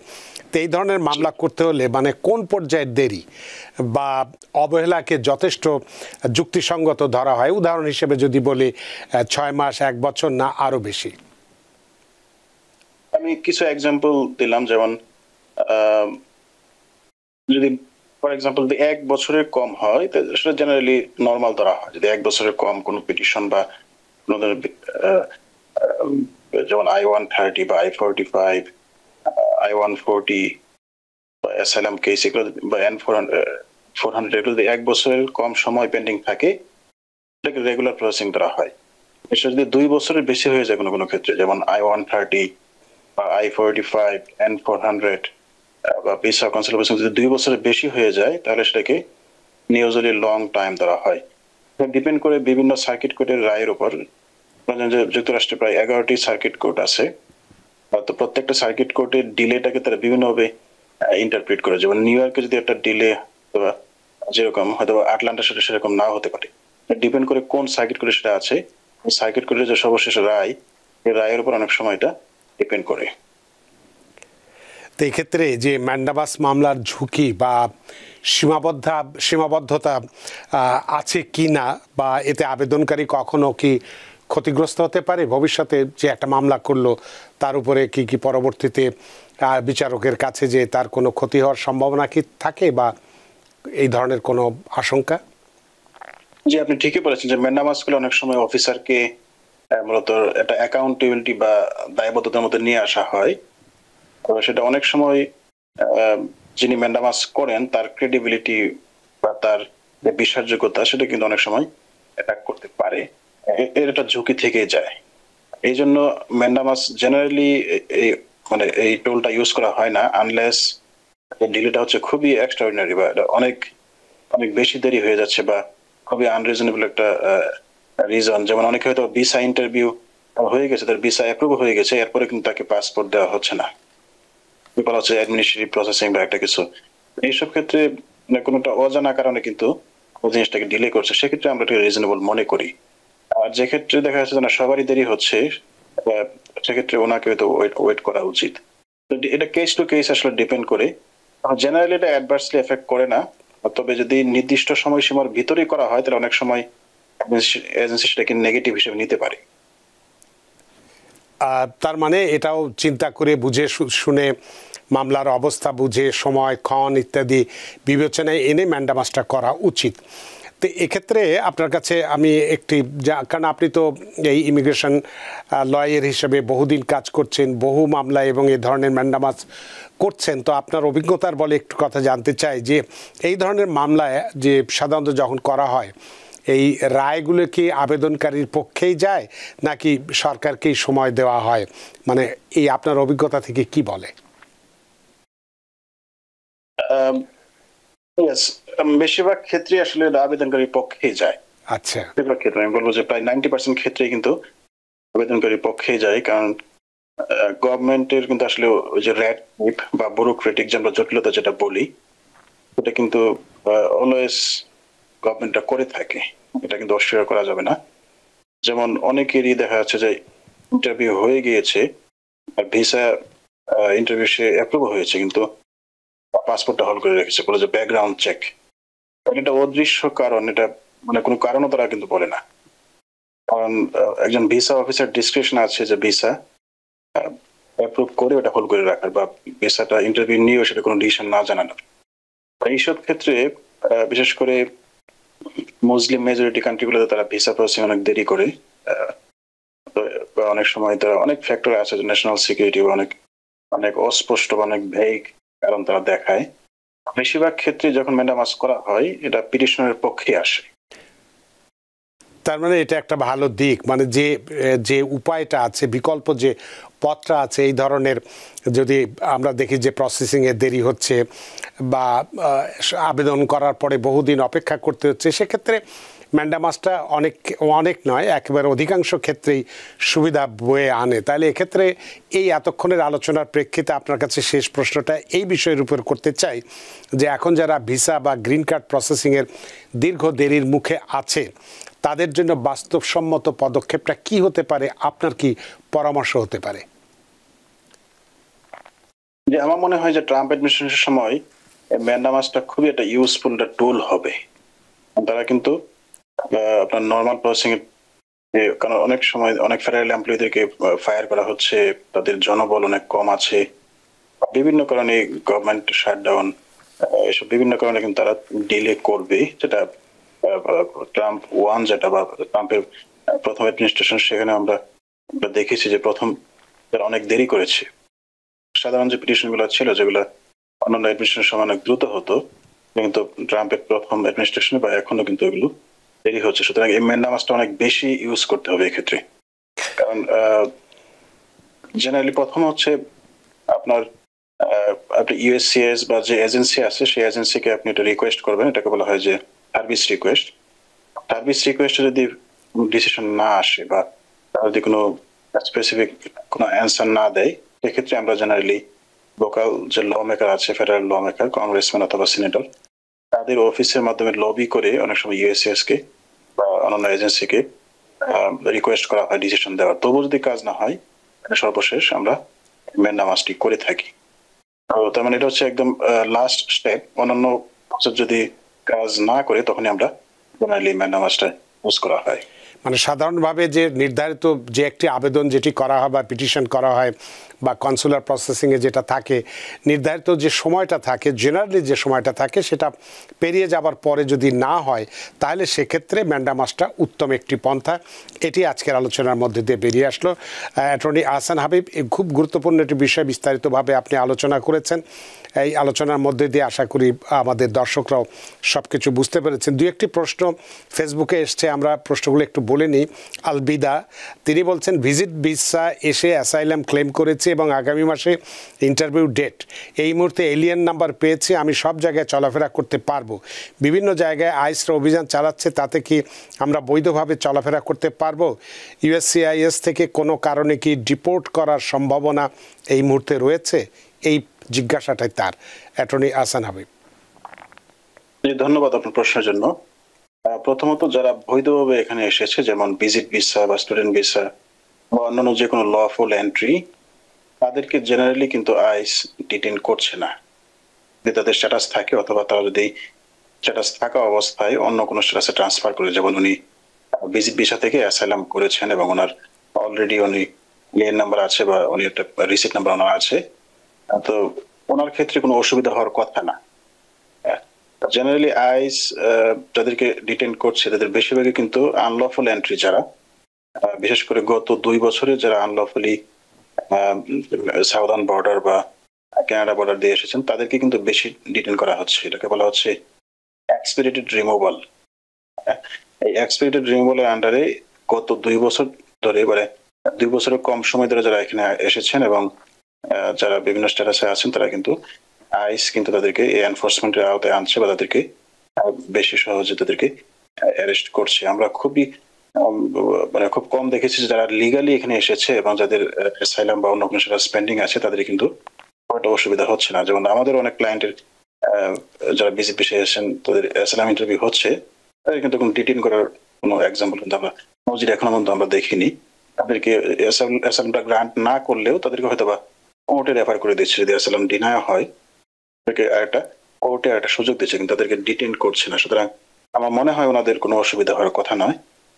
তো এই ধরনের মামলা করতে হলে মানে কোন পর্যায়ের দেরি বা অবহেলাকে যথেষ্ট যুক্তিসঙ্গত ধরা হয়? উদাহরণ হিসেবে যদি বলি 6 মাস, 1 বছর, না আরো বেশি? আমি কিছু এক্সাম্পল দিলাম, যেমন যদি ফর এক্সাম্পল যদি 1 বছরের কম হয় সেটা জেনারেলি নর্মাল ধরা হয়। যদি 1 বছরের কম কোনো পিটিশন বা কোনো যেমন I-130 বা I-45, I-140 বা অ্যাসাইলাম কেস এগুলো বা N-400 এগুলো যদি 1 বছরের কম সময় পেন্ডিং থাকে এটাকে রেগুলার প্রসেসিং ধরা হয়। এটা যদি 2 বছরের বেশি হয়ে যায় কোনো কোনো ক্ষেত্রে, যেমন I-130 বা I-45, N-400 বা ভিসা কনসালটেশন যদি 2 বছরের বেশি হয়ে যায় তাহলে সেটাকে নিউজুয়ালি লং টাইম ধরা হয়। ডিপেন্ড করে বিভিন্ন সার্কিট কোর্টের রায়ের উপর। যুক্তরাষ্ট্রে প্রায় 11টি সার্কিট কোর্ট আছে, তো প্রত্যেকটা সার্কিট কোর্টের ডিলেটাকে তারা বিভিন্নভাবে ইন্টারপ্রিট করে। যেমন নিউ ইয়র্কে যদি একটা ডিলে যেরকম হয়তো আটলান্টার সাথে সেরকম নাও হতে পারে, ডিপেন্ড করে কোন সার্কিট কোর্টে সেটা আছে। সার্কিট কোর্টের যে সর্বশেষ রায়, এই রায়ের উপর অনেক সময় এটা ডিপেন্ড করে। তো এই ক্ষেত্রে যে ম্যান্ডামাস মামলার ঝুঁকি বা সীমাবদ্ধতা আছে কি না, বা এতে আবেদনকারী কখনো কি ক্ষতিগ্রস্ত হতে পারে ভবিষ্যতে? যে একটা মামলা করলো তার উপরে কি কি পরবর্তীতে বিচারকের কাছে যে তার কোনো ক্ষতি হওয়ার সম্ভাবনা কি থাকে, বা এই ধরনের কোনো আশঙ্কা? জি, আপনি ঠিকই বলেছেন যে ম্যান্ডামাস গুলো অনেক সময় অফিসারকে মূলত একটা অ্যাকাউন্টেবিলিটি বা দায়বদ্ধতার মধ্যে নিয়ে আসা হয়। তো সেটা অনেক সময় যিনি ম্যান্ডামাস করেন তার ক্রেডিবিলিটি বা তার বিশ্বাসযোগ্যতা সেটা কিন্তু অনেক সময় অ্যাটাক করতে পারে। এর একটা ঝুঁকি থেকে যায়। এই জন্য ম্যান্ডামাস জেনারেলি মানে এই টোলটা ইউজ করা হয় না আনলেস ডিলেটা হচ্ছে খুবই এক্সট্রাঅর্ডিনারি বা অনেক অনেক বেশি দেরি হয়ে যাচ্ছে বা খুবই আনরিজনেবল একটা রিজন। যেমন অনেকে হয়তো ভিসা ইন্টারভিউ হয়ে গেছে, তার ভিসা অ্যাপ্রুভ হয়ে গেছে, এরপরে কিন্তু তাকে পাসপোর্ট দেওয়া হচ্ছে না, বলা হচ্ছে অ্যাডমিনিস্ট্রেটিভ প্রসেসিং বা একটা কিছু। এইসব ক্ষেত্রে কোনোটা অজানা কারণে কিন্তু ওই জিনিসটাকে ডিলে করছে, সেক্ষেত্রে আমরা এটা রিজনেবল মনে করি। আর যে ক্ষেত্রে দেখা যাচ্ছে না সবারই দেরি হচ্ছে, সেক্ষেত্রে ওনাকে হয়তো ওয়েট করা উচিত। এটা কেস টু কেস আসলে ডিপেন্ড করে। জেনারেলি এটা অ্যাডভার্সলি এফেক্ট করে না, তবে যদি নির্দিষ্ট সময়সীমার ভিতরেই করা হয় তাহলে অনেক সময় এজেন্সি সেটাকে নেগেটিভ হিসেবে নিতে পারে। তার মানে এটাও চিন্তা করে বুঝে শুনে মামলার অবস্থা বুঝে সময় ক্ষণ ইত্যাদি বিবেচনায় এনে ম্যান্ডামাসটা করা উচিত। তো এক্ষেত্রে আপনার কাছে আমি একটি, কারণ আপনি তো এই ইমিগ্রেশন লয়ার হিসেবে বহুদিন কাজ করছেন, বহু মামলা এবং এই ধরনের ম্যান্ডামাস করছেন, তো আপনার অভিজ্ঞতার বলে একটু কথা জানতে চাই যে এই ধরনের মামলায় যে সাধারণত যখন করা হয় এই রায়গুলো কি আবেদনকারীর পক্ষেই যায় নাকি সরকারকেই সময় দেওয়া হয়? মানে এই আপনার অভিজ্ঞতা থেকে কি বলে? বেশিরভাগ ক্ষেত্রে আসলে আবেদনকারীর পক্ষেই যায়। আচ্ছা, বেশিরভাগ ক্ষেত্রে আমি বলবো যে প্রায় 90% ক্ষেত্রেই কিন্তু আবেদনকারীর পক্ষেই যায়, কারণ গভর্নমেন্টের কিন্তু আসলে ওই যে রেড টেপ বা ব্যুরোক্রেটিক যে আমরা জটিলতা যেটা বলি এটা কিন্তু অলওয়েজ গভর্নমেন্টটা করে থাকে, এটা কিন্তু অস্বীকার করা যাবে না। যেমন অনেকেরই দেখা যাচ্ছে যে ইন্টারভিউ হয়ে গিয়েছে আর ভিসা ইন্টারভিউ সে অ্যাপ্রুভ হয়েছে কিন্তু পাসপোর্টটা হল করে রেখেছে, বলে যে ব্যাকগ্রাউন্ড চেক। এটা অদৃশ্য কারণ, এটা মানে কোনো কারণও তারা কিন্তু বলে না, কারণ একজন ভিসা অফিসার ডিসক্রিপশন আছে যে ভিসা অ্যাপ্রুভ করে ওটা হোল্ড করে রাখার বা ভিসাটা ইন্টারভিউ নিয়েও সেটা কোনো ডিসিশন না জানানোর। এইসব ক্ষেত্রে বিশেষ করে মুসলিম মেজরিটি কান্ট্রিগুলোতে তারা ভিসা প্রসেসিং অনেক দেরি করে, অনেক সময় তারা অনেক ফ্যাক্টর আছে, ন্যাশনাল সিকিউরিটি বা অনেক অনেক অস্পষ্ট বা অনেক ভেগ কারণ তারা দেখায়। বেশিরভাগ ক্ষেত্রে যখন ম্যান্ডামাস করা হয় এটা পিটিশনের পক্ষে আসে। তার মানে এটা একটা ভালো দিক, মানে যে যে উপায়টা আছে, বিকল্প যে পথটা আছে, এই ধরনের যদি আমরা দেখি যে প্রসেসিংয়ে দেরি হচ্ছে বা আবেদন করার পরে বহুদিন অপেক্ষা করতে হচ্ছে, সেক্ষেত্রে ম্যান্ডামাসটা অনেক অনেক নয়, একেবারে অধিকাংশ ক্ষেত্রেই সুবিধা বয়ে আনে। তাহলে এক্ষেত্রে এই এতক্ষণের আলোচনার প্রেক্ষিতে আপনার কাছে শেষ প্রশ্নটা এই বিষয়ের উপর করতে চাই যে এখন যারা ভিসা বা গ্রিন কার্ড প্রসেসিংয়ের দীর্ঘ দেরির মুখে আছে তাদের জন্য বাস্তবসম্মত পদক্ষেপটা কি হতে পারে, আপনার কি পরামর্শ হতে পারে? যে আমার মনে হয় যে ট্রাম্প অ্যাডমিনিস্ট্রেশনের সময় ম্যান্ডামাসটা খুবই একটা ইউজফুল একটা টুল হবে। তারা কিন্তু আপনার নর্মাল প্রসেসিং এর কারণ অনেক সময় অনেক ফেডারেল এমপ্লয়ীদেরকে ফায়ার করা হচ্ছে, তাদের জনবল অনেক কম আছে, বিভিন্ন কারণে গভর্নমেন্ট শাটডাউন, এসব বিভিন্ন কারণে কিন্তু তারা ডিলে করবে। যেটা ট্রাম্প ওয়ান যেটা বা ট্রাম্পের প্রথম অ্যাডমিনিস্ট্রেশন, সেখানে আমরা দেখেছি যে প্রথম তারা অনেক দেরি করেছে। সাধারণ যে পিটিশন গুলো ছিল যেগুলো অন্যান্য অ্যাডমিনিস্ট্রেশনের সময় অনেক দ্রুত হতো, কিন্তু ট্রাম্পের প্রথম অ্যাডমিনিস্ট্রেশনে বা এখনো কিন্তু এগুলো দেরি হচ্ছে। সুতরাং এই ম্যান্ডামাসটা অনেক বেশি ইউজ করতে হবে এক্ষেত্রে। কারণ জেনারেলি প্রথম হচ্ছে আপনার আপনি ইউএসসিএস বা যে এজেন্সি আছে সেই এজেন্সিকে আপনি এটা রিকোয়েস্ট করবেন, এটাকে বলা হয় যে সার্ভিস রিকোয়েস্ট। সার্ভিস রিকোয়েস্টে যদি ডিসিশন না আসে বা যদি কোনো স্পেসিফিক কোনো অ্যান্সার না দেয়, সেক্ষেত্রে আমরা জেনারেলি লোকাল যে ল মেকার আছে, ফেডারেল ল মেকার, কংগ্রেসম্যান অথবা সিনেটর, তাদের অফিসের মাধ্যমে লবি করে অনেক সময় ইউএসসিএস কে বা অন্যান্য এজেন্সিকে রিকোয়েস্ট করা হয় ডিসিশন দেওয়ার। তবু যদি কাজ না হয়, সর্বশেষ আমরা ম্যান্ডামাসটি করে থাকি। তার মানে এটা হচ্ছে একদম লাস্ট স্টেপ। অন্যান্য যদি কাজ না করে তখনই আমরা জেনারেলি ম্যান্ডামাসটা ইউজ করা হয়। মানে সাধারণভাবে যে নির্ধারিত যে একটি আবেদন যেটি করা হয় বা পিটিশন করা হয় বা কনসুলার প্রসেসিংয়ে যেটা থাকে, নির্ধারিত যে সময়টা থাকে, জেনারেলি যে সময়টা থাকে, সেটা পেরিয়ে যাবার পরে যদি না হয় তাহলে সেক্ষেত্রে ম্যান্ডামাসটা উত্তম একটি পন্থা। এটি আজকের আলোচনার মধ্যে দিয়ে বেরিয়ে আসলো। অ্যাটর্নি আহসান হাবিব, খুব গুরুত্বপূর্ণ একটি বিষয় বিস্তারিতভাবে আপনি আলোচনা করেছেন। এই আলোচনার মধ্যে দিয়ে আশা করি আমাদের দর্শকরাও সব কিছু বুঝতে পেরেছেন। দুই একটি প্রশ্ন ফেসবুকে এসছে, আমরা প্রশ্নগুলো একটু বলে নিই। আলবিদা, তিনি বলছেন ভিজিট ভিসা এসে অ্যাসাইলাম ক্লেম করেছি এবং আগামী মাসে ইন্টারভিউ ডেট। এই মুহূর্তে এলিয়েন নাম্বার পেয়েছি, আমি সব জায়গায় চলাফেরা করতে পারবো। বিভিন্ন জায়গায় আইসরা অভিযান চালাচ্ছে, তাতে কি আমরা বৈধভাবে চলাফেরা করতে পারবো? ইউএসসিআইএস থেকে কোনো কারণে কি ডিপোর্ট করার সম্ভাবনা এই মুহূর্তে রয়েছে? এই জিজ্ঞাসাটাই তার। অ্যাটর্নি আহসান হাবিব। ধন্যবাদ আপনার প্রশ্নের জন্য। প্রথমত যারা বৈধভাবে এখানে এসেছে, যেমন ভিজিট ভিসা বা স্টুডেন্ট ভিসা বা অন্যান্য যে কোনো লফুল এন্ট্রি, তাদেরকে জেনারেলি কিন্তু আইস ডিটেইন করছে না। যদি তাদের স্ট্যাটাস থাকে অথবা তারা যদি স্ট্যাটাস থাকা অবস্থায় অন্য কোনো স্ট্যাটাসে ট্রান্সফার করে, যেমন উনি ভিজিট ভিসা থেকে অ্যাসাইলাম করেছেন এবং ওনার অলরেডি উনি ইএন নাম্বার আছে বা উনি একটা রিসিট নাম্বার ওনার আছে, তো ওনার ক্ষেত্রে কোনো অসুবিধা হওয়ার কথা না। জেনারেলি আইস যাদেরকে ডিটেইন করছে তাদের বেশিরভাগই কিন্তু আনলফুল এন্ট্রি, যারা বিশেষ করে গত 2 বছরে যারা আনলফুলি সাউদার্ন বর্ডার বা কানাডা বর্ডার দিয়ে এসেছেন, তাদেরকে কিন্তু বেশি ডিটেইন করা হচ্ছে। এটাকে বলা হচ্ছে এক্সপিডিটেড রিমুভাল। এই এক্সপিডিটেড রিমুভালের আন্ডারে গত 2 বছর ধরে, এবারে 2 বছরের কম সময় ধরে যারা এখানে এসেছেন এবং যারা বিভিন্ন স্ট্যাটাসে আছেন, তারা কিন্তু আইস কিন্তু তাদেরকে এই এনফোর্সমেন্টের আওতায় আনছে বা তাদেরকে বেশি সহজে তাদেরকে অ্যারেস্ট করছে। আমরা খুবই মানে খুব কম দেখেছি যারা লিগালি এখানে এসেছে এবং যাদের অ্যাসাইলাম বা অন্য কোনো স্পেন্ডিং আছে, তাদের কিন্তু কোনো অসুবিধা হচ্ছে না। যেমন আমাদের অনেক ক্লায়েন্টের যারা ভিজিট ভিসায় এসেছেন, তাদের অ্যাসাইলাম ইন্টারভিউ হচ্ছে, তাদের কিন্তু কোনো ডিটেইন করার কোনো এক্সাম্পল কিন্তু আমরা নজির এখনো পর্যন্ত আমরা দেখিনি। তাদেরকে অ্যাসাইলামটা গ্রান্ট না করলেও তাদেরকে হয়তো বা কোর্টে রেফার করে দিচ্ছে। যদি অ্যাসাইলাম ডিনাই হয়, তাদেরকে একটা কোর্টে একটা সুযোগ দিচ্ছে, কিন্তু তাদেরকে ডিটেইন করছে না। সুতরাং আমার মনে হয় ওনাদের কোনো অসুবিধা হওয়ার কথা নয়।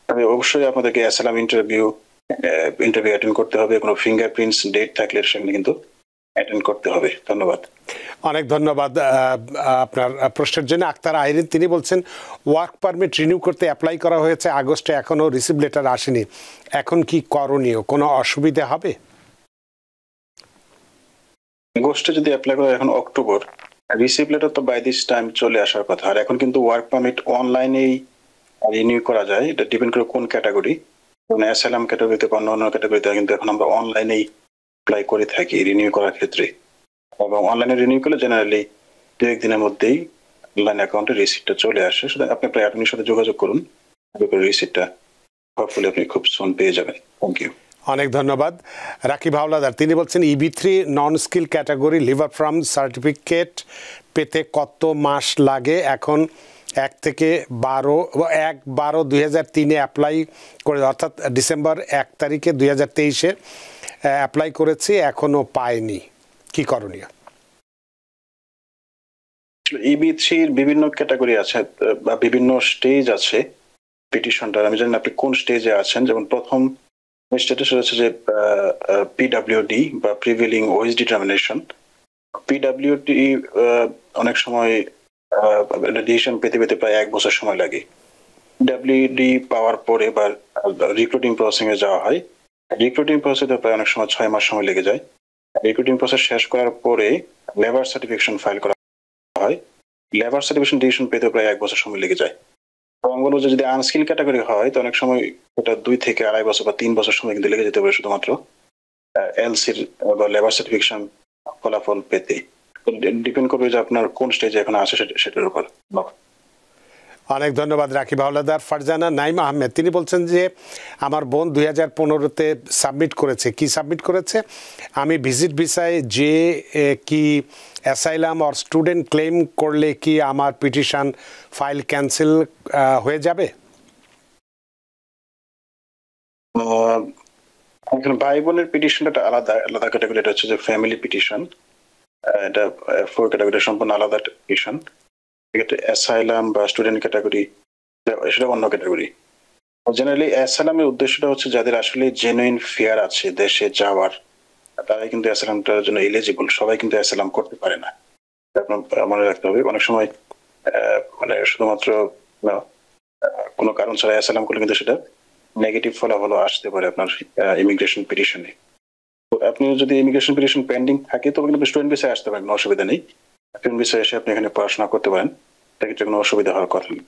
তবে অবশ্যই আপনাদেরকে অ্যাসাইলাম ইন্টারভিউ অ্যাটেন্ড করতে হবে। কোনো ফিঙ্গারপ্রিন্টস ডেট থাকলে সেখানে কিন্তু অ্যাটেন্ড করতে হবে। ধন্যবাদ। অনেক ধন্যবাদ আপনার প্রশ্নের জন্য। আক্তার আইরিন, তিনি বলছেন ওয়ার্ক পারমিট রিনিউ করতে অ্যাপ্লাই করা হয়েছে আগস্টে, এখনো রিসিভ লেটার আসেনি, এখন কি করণীয়? কোনো অসুবিধা হবে? আগস্টে যদি অ্যাপ্লাই করা, এখন অক্টোবর, রিসিভ লেটার তো বাই দিস টাইম চলে আসার কথা। আর এখন কিন্তু ওয়ার্ক পারমিট অনলাইনেই রিনিউ করা যায়। এটা ডিপেন্ড করে কোন ক্যাটাগরি, অ্যাসাইলাম ক্যাটাগরিতে বা অন্য ক্যাটাগরিতে কিন্তু এখন আমরা অনলাইনেই অ্যাপ্লাই করে থাকি রিনিউ করার ক্ষেত্রে। এবং অনলাইনে রিনিউ করলে জেনারেলি 2-1 দিনের মধ্যেই অনলাইন অ্যাকাউন্টে রিসিপ্টটা চলে আসে। সুতরাং আপনি আপনার অ্যাটর্নির সাথে যোগাযোগ করুন রিসিপ্টটা হপফুলি আপনি খুব সুন পেয়ে যাবেন। Thank you. অনেক ধন্যবাদ। রাকিব হাওলাদার তিনি বলছেন EB3 নন স্কিল ক্যাটাগরি লিভার ফার্ম সার্টিফিকেট পেতে কত মাস লাগে? এখন 1/12/2003 অ্যাপ্লাই করে, অর্থাৎ ডিসেম্বর 1 তারিখে 2023-এ অ্যাপ্লাই করেছি, এখনো পাইনি, কি করণীয়? EB3-র বিভিন্ন ক্যাটাগরি আছে বা বিভিন্ন স্টেজ আছে পিটিশনটার। আমি জানি না আপনি কোন স্টেজে আছেন। যেমন প্রথম স্টেটাস হচ্ছে যে PWD বা প্রিভেলিং ওয়েজ ডিটারমিনেশন। PWD অনেক সময় ডিসিশন পেতে পেতে প্রায় 1 বছর সময় লাগে। PWD পাওয়ার পরে বা রিক্রুটিং প্রসেসিং এ যাওয়া হয়। রিক্রুটিং প্রসেসে প্রায় অনেক সময় 6 মাস সময় লেগে যায়। রিক্রুটিং প্রসেস শেষ করার পরে লেবার সার্টিফিকেশন ফাইল করা হয়। লেবার সার্টিফিকেশন ডিসিশন পেতে প্রায় 1 বছর সময় লেগে যায়। এবং বলবো যে যদি আনস্কিল ক্যাটাগরি হয় তো অনেক সময় ওটা 2 থেকে 2.5 বছর বা 3 বছর সময় কিন্তু লেগে যেতে পারে শুধুমাত্র এলসির বা লেবার সার্টিফিকেশন ফলাফল পেতে। ডিপেন্ড করবে যে আপনার কোন স্টেজে এখন আছে সেটার উপর। অনেক ধন্যবাদ রাকিব হাওলাদার। ফারজানা নাইম আহমেদ তিনি বলছেন যে আমার বোন 2015-তে সাবমিট করেছে। কি সাবমিট করেছে? আমি ভিজিট ভিসায় যে কি অ্যাসাইলাম অর স্টুডেন্ট ক্লেম করলে কি আমার পিটিশন ফাইল ক্যান্সেল হয়ে যাবে? ভাই বোনের পিটিশনটা আলাদা আলাদা ক্যাটাগরি। এটা হচ্ছে যে ফ্যামিলি পিটিশন, এটা 4 ক্যাটাগরি সম্পূর্ণ আলাদা পিটিশন। অ্যাসাইলাম বা স্টুডেন্ট ক্যাটাগরি সেটা অন্য ক্যাটাগরি। জেনারেলি অ্যাসাইলামের উদ্দেশ্যটা হচ্ছে যাদের আসলে জেনুইন ফিয়ার আছে দেশে যাওয়ার, তারাই কিন্তু অ্যাসাইলামটার জন্য এলিজিবল। সবাই কিন্তু অ্যাসাইলাম করতে পারে না, আপনার মনে রাখতে হবে। অনেক সময় মানে শুধুমাত্র কোনো কারণ ছাড়া অ্যাসাইলাম করলে কিন্তু সেটা নেগেটিভ ফলাফল আসতে পারে আপনার ইমিগ্রেশন পিটিশনে। আপনি যদি ইমিগ্রেশন পিটিশন পেন্ডিং থাকে তবে কিন্তু স্টুডেন্ট ভিসায় আসতে পারেন, কোনো অসুবিধা নেই। স্টুডেন্ট ভিসায় এসে আপনি এখানে পড়াশোনা করতে পারেন, সেক্ষেত্রে কোনো অসুবিধা হওয়ার কথা নেই।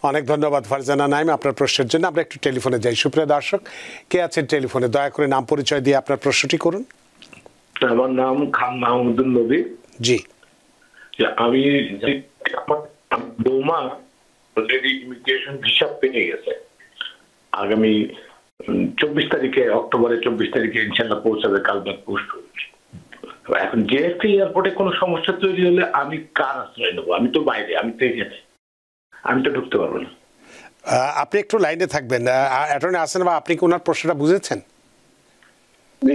অনেক ধন্যবাদ ফারজানা নাইম আপনার প্রশ্নের জন্য। আমরা একটু টেলিফোনে যাই। সুপ্রিয় দর্শক, কে আছেন টেলিফোনে? দয়া করে নাম পরিচয় দিয়ে আপনার প্রশ্নটি করুন। আমার নাম খান মাহমুদুল নবী। জি, আমি বৌমা অলরেডি ইমিগ্রেশন ভিসা পেয়ে গেছে। আগামী 24 তারিখে, অক্টোবরের 24 তারিখে ইনশাল্লাহ পৌঁছাবে কালবাগ পোস্ট। এখন জেএফপি এয়ারপোর্টে কোনো সমস্যা তৈরি হলে আমি কার আশ্রয় নেবো? আমি তো বাইরে, আমি তো এখানে, আমি তো ঢুকতে পারবো না। আপনি একটু লাইনে থাকবেন। অ্যাটর্নি আছেন বা আপনি কি ওনার প্রশ্নটা বুঝেছেন?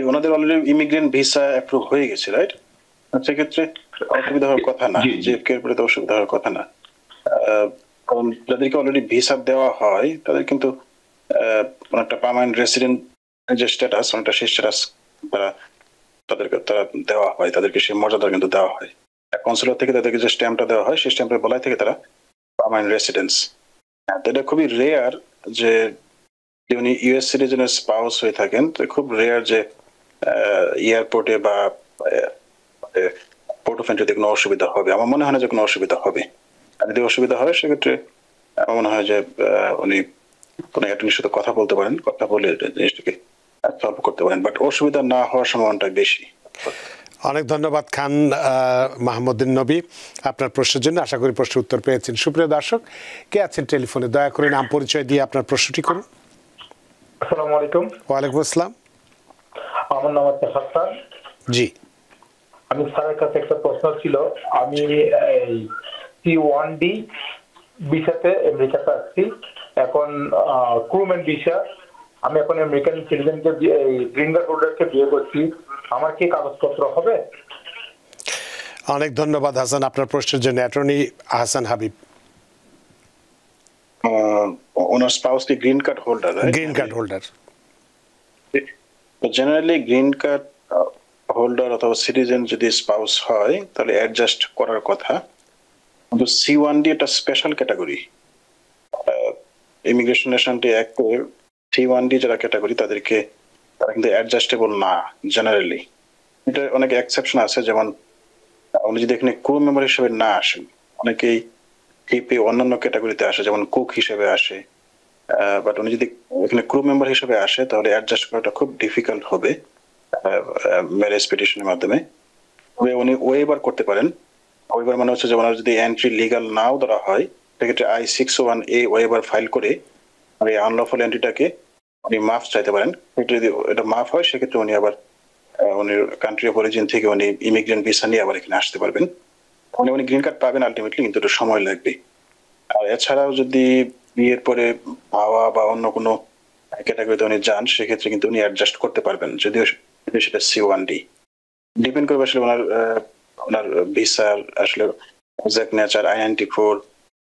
ওনাদের অলরেডি ইমিগ্রেন্ট ভিসা অ্যাপ্রুভ হয়ে গেছে, রাইট? সেক্ষেত্রে অসুবিধা হওয়ার কথা না, জেএফকে এর তো অসুবিধা হওয়ার কথা না। কারণ যাদেরকে অলরেডি ভিসা দেওয়া হয় তাদের কিন্তু অনেকটা পার্মানেন্ট রেসিডেন্ট যে স্ট্যাটাস, অনেকটা সেই স্ট্যাটাস তাদেরকে তারা দেওয়া হয়, তাদেরকে সেই মর্যাদা কিন্তু দেওয়া হয়। কনসুলেট থেকে তাদেরকে যে স্ট্যাম্পটা দেওয়া হয় সেই স্ট্যাম্পের বলাই থেকে তারা পার্মানেন্ট রেসিডেন্স। এটা খুবই রেয়ার যে উনি ইউএস সিটিজেনের স্পাউস হয়ে থাকেন। তো খুব রেয়ার যে এয়ারপোর্টে বা পোর্ট অফ এন্ট্রিতে কোনো অসুবিধা হবে। আমার মনে হয় না যে কোনো অসুবিধা হবে। আর যদি অসুবিধা হয় সেক্ষেত্রে আমার মনে হয় যে উনি কোনো অ্যাটর্নির সাথে কথা বলতে পারেন, কথা বলে জিনিসটাকে সলভ করতে পারেন, বাট অসুবিধা না হওয়ার সম্ভাবনাটা বেশি। অনেক ধন্যবাদ খান মাহমুদুল নবী আপনার প্রশ্নের জন্য। আশা করি প্রশ্নের উত্তর পেয়েছেন। সুপ্রিয় দর্শক, কে আছেন টেলিফোনে? দয়া করে নাম পরিচয় দিয়ে আপনার প্রশ্নটি করুন। আসসালামু আলাইকুম। ওয়ালাইকুম আসসালাম। আমার নাম হচ্ছে হাসান। জি, আমি স্যারের কাছে একটা প্রশ্ন ছিল। আমি C1D ভিসাতে আমেরিকাতে আসছি। এখন ক্রুম্যান ভিসা, আমি এখন আমেরিকান সিটিজেনকে গ্রিন কার্ড হোল্ডারকে বিয়ে করছি, আমার কি কাগজপত্র হবে? অনেক ধন্যবাদ হাসান আপনার প্রশ্নের জন্য। অ্যাটর্নি হাসান হাবিব। ওনার স্পাউস কি green card holder? Green card holder. Generally green card holder অথবা সিটিজেন যদি স্পাউস হয় তাহলে অ্যাডজাস্ট করার কথা। কিন্তু C1D একটা স্পেশাল ক্যাটাগরি। ইমিগ্রেশন ন্যাশনালিটি অ্যাক্টে C1D যারা ক্যাটাগরি তারা কিন্তু অ্যাডজাস্টেবল না জেনারেলি। এটা অনেক এক্সেপশন আছে, যেমন উনি যদি এখানে ক্রু মেম্বার হিসেবে না আসেন, অনেকেই টিপে অন্যান্য ক্যাটাগরিতে আসে, যেমন কুক হিসেবে আসে। বাট উনি যদি এখানে ক্রু মেম্বার হিসেবে আসে তাহলে অ্যাডজাস্ট করাটা খুব ডিফিকাল্ট হবে ম্যারেজ পিটিশনের মাধ্যমে। তবে উনি ওয়েবার করতে পারেন। ওয়েবার মানে হচ্ছে যে ওনার যদি এন্ট্রি লিগাল নাও ধরা হয় সেক্ষেত্রে I-601A ওয়েবার ফাইল করে আর এই আনলফুল এন্ট্রিটাকে উনি মাফ চাইতে পারেন। যদি এটা মাফ হয় সেক্ষেত্রে উনি আবার উনি কান্ট্রি অফ অরিজিন থেকে উনি ইমিগ্রেন্ট ভিসা নিয়ে আবার এখানে আসতে পারবেন। উনি গ্রিন কার্ড পাবেন আলটিমেটলি, কিন্তু একটু সময় লাগবে। আর এছাড়াও যদি বিয়ের পরে বাবা বা অন্য কোনো ক্যাটাগরিতে উনি যান সেক্ষেত্রে কিন্তু উনি অ্যাডজাস্ট করতে পারবেন, যদিও সেটা C1D। ডিপেন্ড করবে আসলে ওনার ভিসার আসলে এক্সাক্ট নেচার, I-94,